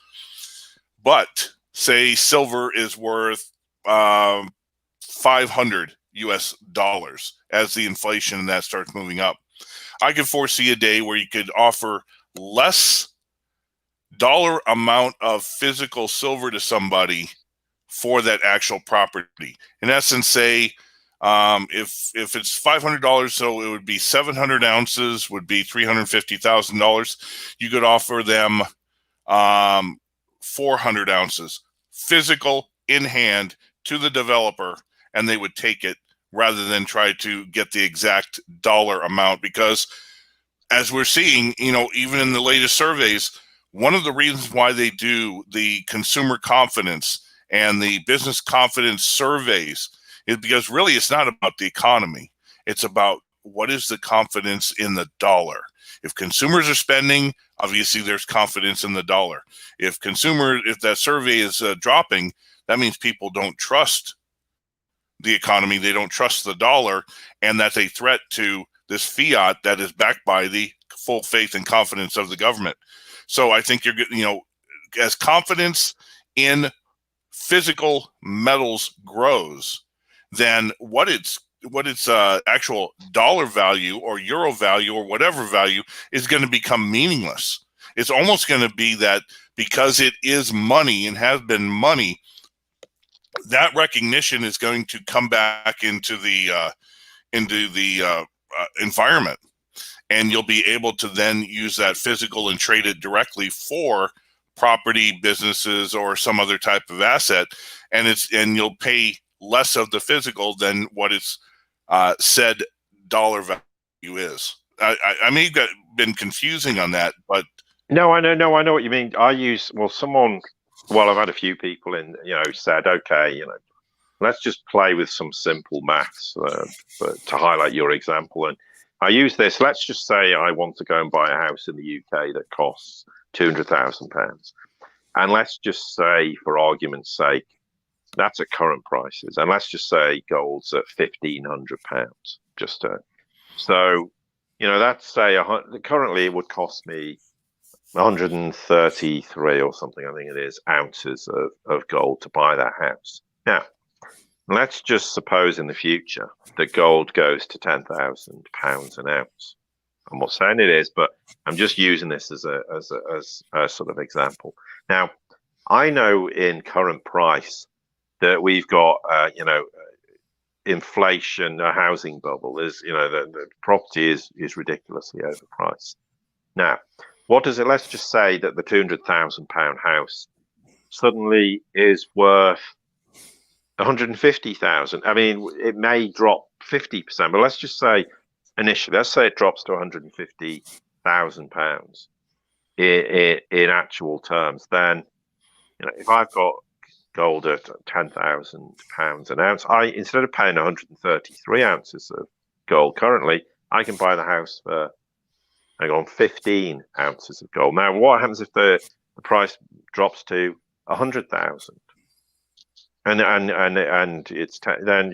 But say silver is worth $500 US as the inflation and that starts moving up. I could foresee a day where you could offer less dollar amount of physical silver to somebody for that actual property. In essence, say if it's $500, so it would be 700 ounces, would be $350,000. You could offer them 400 ounces physical in hand to the developer, and they would take it rather than try to get the exact dollar amount. Because as we're seeing, even in the latest surveys, one of the reasons why they do the consumer confidence and the business confidence surveys is because really it's not about the economy. It's about what is the confidence in the dollar. If consumers are spending, obviously there's confidence in the dollar. If that survey is dropping, that means people don't trust the economy, they don't trust the dollar, and that's a threat to this fiat that is backed by the full faith and confidence of the government. So I think as confidence in physical metals grows, then what its actual dollar value or euro value or whatever value is going to become meaningless. It's almost going to be that because it is money and has been money, that recognition is going to come back into the environment, and you'll be able to then use that physical and trade it directly for property, businesses, or some other type of asset, and you'll pay less of the physical than what its said dollar value is. I may have been confusing on that, but no, I know what you mean. I've had a few people said, okay, let's just play with some simple maths to highlight your example. And I use this. Let's just say I want to go and buy a house in the UK that costs £200,000, and let's just say, for argument's sake, that's at current prices, and let's just say gold's at £1,500. That's say currently it would cost me 133 or something, I think it is, ounces of gold to buy that house. Now, let's just suppose in the future that gold goes to £10,000 an ounce. I'm not saying it is, but I'm just using this as a sort of example. Now, I know in current price that we've got, inflation, a housing bubble. The property is ridiculously overpriced. Now, let's just say that the £200,000 house suddenly is worth 150,000. I mean, it may drop 50%, but let's just say initially, let's say it drops to 150,000 pounds in actual terms. Then, if I've got gold at 10,000 pounds an ounce, instead of paying 133 ounces of gold currently, I can buy the house for 15 ounces of gold. Now, what happens if the price drops to 100,000? And it's then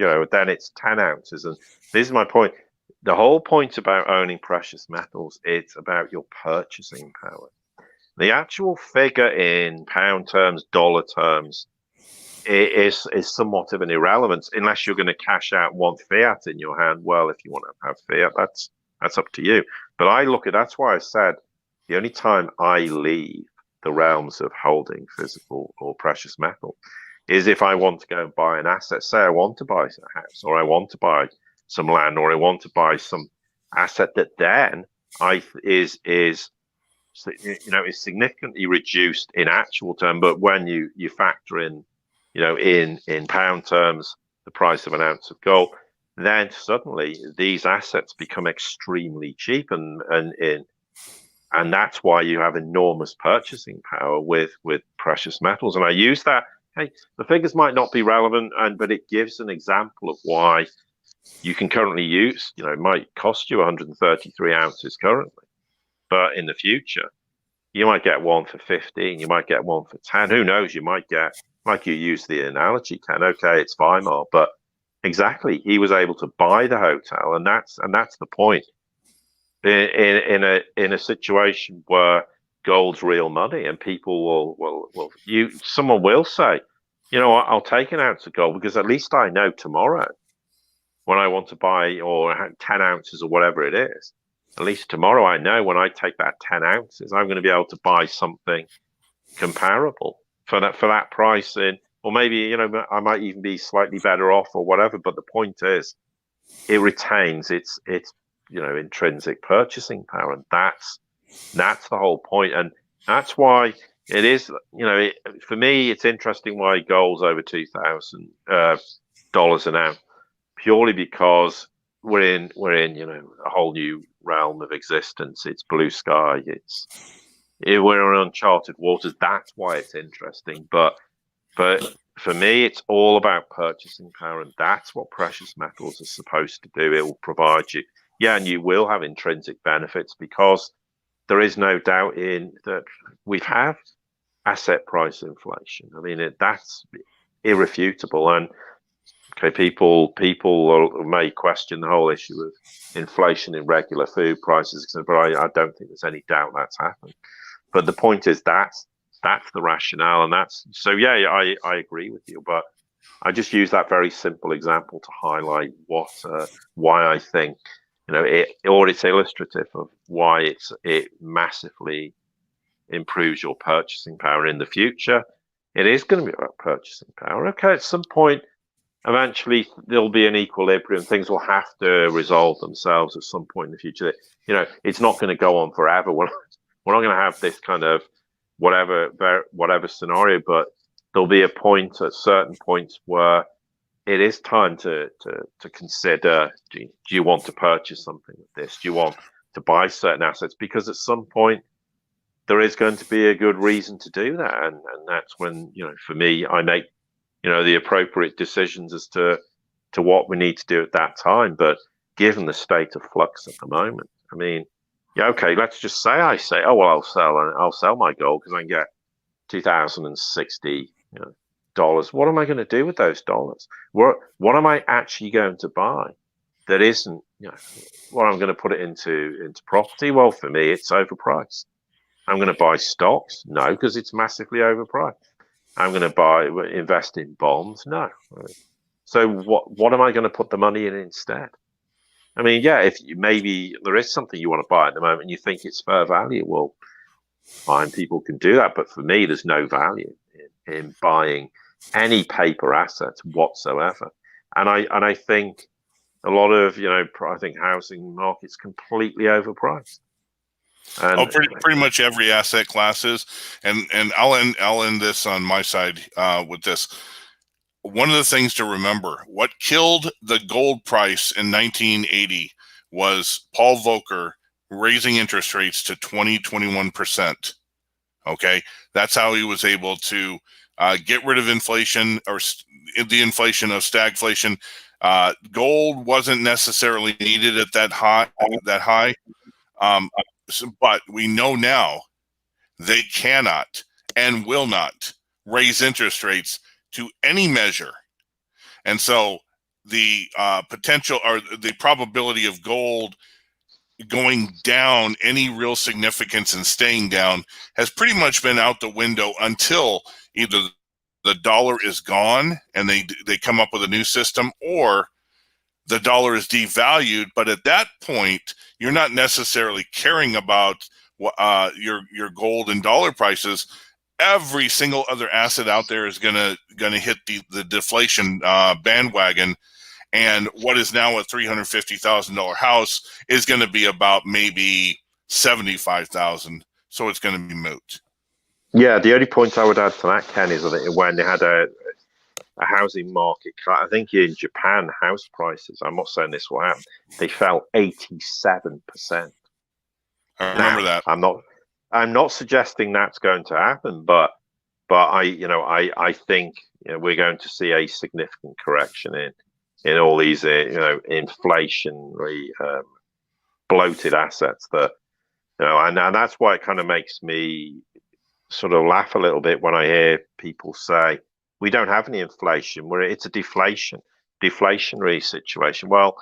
it's 10 ounces. And this is my point. The whole point about owning precious metals, it's about your purchasing power. The actual figure in pound terms, dollar terms, is somewhat of an irrelevance unless you're going to cash out and want fiat in your hand. Well, if you want to have fiat, that's up to you. But I look at that's why I said the only time I leave the realms of holding physical or precious metal is if I want to go and buy an asset. Say I want to buy a house, or I want to buy some land, or I want to buy some asset that then is significantly reduced in actual term. But when you factor in, in pound terms, the price of an ounce of gold, then suddenly these assets become extremely cheap, and that's why you have enormous purchasing power with precious metals. And I use that. Hey, the figures might not be relevant, but it gives an example of why you can currently use. It might cost you 133 ounces currently, but in the future, you might get one for 15. You might get one for 10. Who knows? You might get, like you use the analogy, Ken. Okay, it's Weimar, but exactly, he was able to buy the hotel, and that's the point. In a situation where gold's real money, and people someone will say, I'll take an ounce of gold because at least I know tomorrow when I want to buy, or 10 ounces or whatever it is. At least tomorrow I know when I take that 10 ounces, I'm going to be able to buy something comparable for that price or maybe, I might even be slightly better off or whatever. But the point is, it retains its intrinsic purchasing power, and that's the whole point. And that's why it is, for me, it's interesting why gold's over $2,000 an ounce, purely because we're in a whole new realm of existence. It's blue sky. We're in uncharted waters. That's why it's interesting. But for me, it's all about purchasing power, and that's what precious metals are supposed to do. It will provide you, and you will have intrinsic benefits, because there is no doubt in that we've had asset price inflation. I mean, that's irrefutable. And okay, people may question the whole issue of inflation in regular food prices, but I don't think there's any doubt that's happened. But the point is that's the rationale, and I agree with you. But I just use that very simple example to highlight why I think it's illustrative of why it massively improves your purchasing power in the future. It is going to be about purchasing power. Okay, at some point, eventually there'll be an equilibrium. Things will have to resolve themselves at some point in the future. It's not going to go on forever. We're not going to have this kind of whatever scenario, but there'll be a point at certain points where it is time to consider, do you want to purchase something like this? Do you want to buy certain assets? Because at some point there is going to be a good reason to do that. And that's when, for me, I make, the appropriate decisions as to what we need to do at that time. But given the state of flux at the moment, I mean, okay, let's just say oh, well, I'll sell my gold because I can get $2,060 dollars. What am I going to do with those dollars? What am I actually going to buy that isn't, what I'm going to put it into property? Well, for me, it's overpriced. I'm going to buy stocks? No, because it's massively overpriced. I'm going to invest in bonds? No. So what am I going to put the money in instead? I mean, if maybe there is something you want to buy at the moment and you think it's fair value, well, fine, people can do that. But for me, there's no value in buying any paper assets whatsoever. And I think a lot of, I think housing market's completely overpriced. And pretty much every asset class is. And I'll end this on my side with this. one of the things to remember, what killed the gold price in 1980 was Paul Volcker raising interest rates to 21%. Okay, that's how he was able to get rid of inflation, or the inflation of stagflation. Gold wasn't necessarily needed at that high. But we know now they cannot and will not raise interest rates to any measure. And so the potential, or the probability of gold going down any real significance and staying down has pretty much been out the window until either the dollar is gone and they come up with a new system, or the dollar is devalued. But at that point, you're not necessarily caring about your gold and dollar prices. Every single other asset out there is gonna hit the deflation bandwagon, and what is now a $350,000 house is going to be about maybe $75,000. So it's going to be moot. Yeah, the only point I would add to that, Ken, is that when they had a housing market, I think in Japan, house prices, I'm not saying this will happen, they fell 87%. I remember that. I'm not suggesting that's going to happen, but I think we're going to see a significant correction in all these inflationary bloated assets that and that's why it kind of makes me sort of laugh a little bit when I hear people say we don't have any inflation, it's a deflationary situation. Well,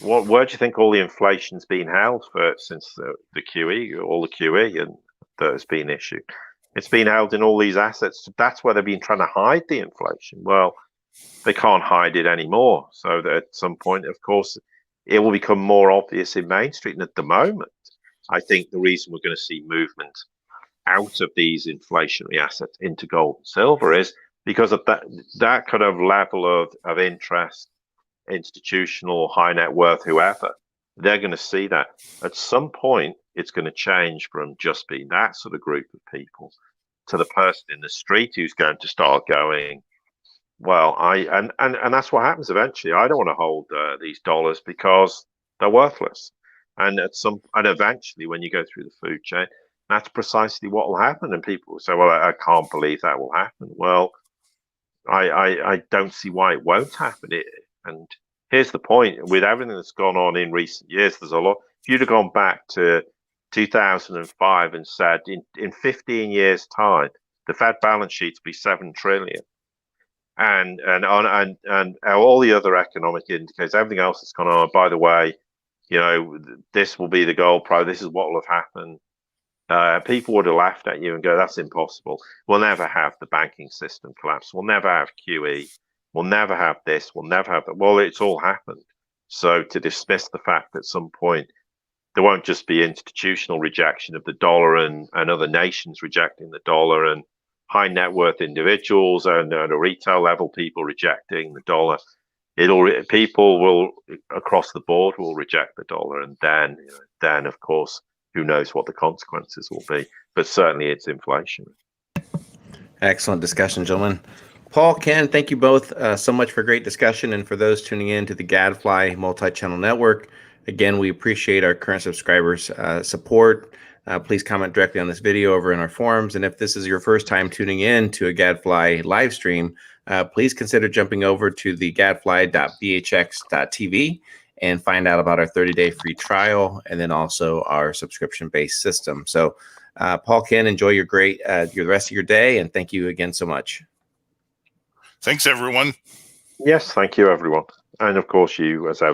where do you think all the inflation's been held for since the QE, all the QE and that has been issued? It's been held in all these assets. That's where they've been trying to hide the inflation. Well, they can't hide it anymore. So that at some point, of course, it will become more obvious in Main Street. And at the moment, I think the reason we're going to see movement out of these inflationary assets into gold and silver is because of that kind of level of interest, institutional, high net worth, whoever. They're going to see that at some point it's going to change from just being that sort of group of people to the person in the street who's going to start going, well, and that's what happens eventually. I don't want to hold these dollars because they're worthless. And eventually, when you go through the food chain, that's precisely what will happen. And people will say, well, I can't believe that will happen. Well, I don't see why it won't happen. And here's the point: with everything that's gone on in recent years, there's a lot. If you'd have gone back to 2005 and said in 15 years' time, the Fed balance sheet will be $7 trillion. And all the other economic indicators, everything else that's gone on. By the way, this will be the gold price. This is what will have happened. People would have laughed at you and go, "That's impossible. We'll never have the banking system collapse. We'll never have QE. We'll never have this. We'll never have that." Well, it's all happened. So to dismiss the fact that at some point there won't just be institutional rejection of the dollar and other nations rejecting the dollar and high net worth individuals and at a retail level, people rejecting the dollar. People will across the board will reject the dollar, and then of course, who knows what the consequences will be? But certainly, it's inflation. Excellent discussion, gentlemen. Paul, Ken, thank you both so much for a great discussion, and for those tuning in to the Gadfly multi-channel network. Again, we appreciate our current subscribers' support. Please comment directly on this video over in our forums. And if this is your first time tuning in to a Gadfly live stream, please consider jumping over to the gadfly.bhx.tv and find out about our 30-day free trial and then also our subscription-based system. So, Paul, Ken, enjoy your rest of your day, and thank you again so much. Thanks, everyone. Yes, thank you, everyone. And of course, you as ever.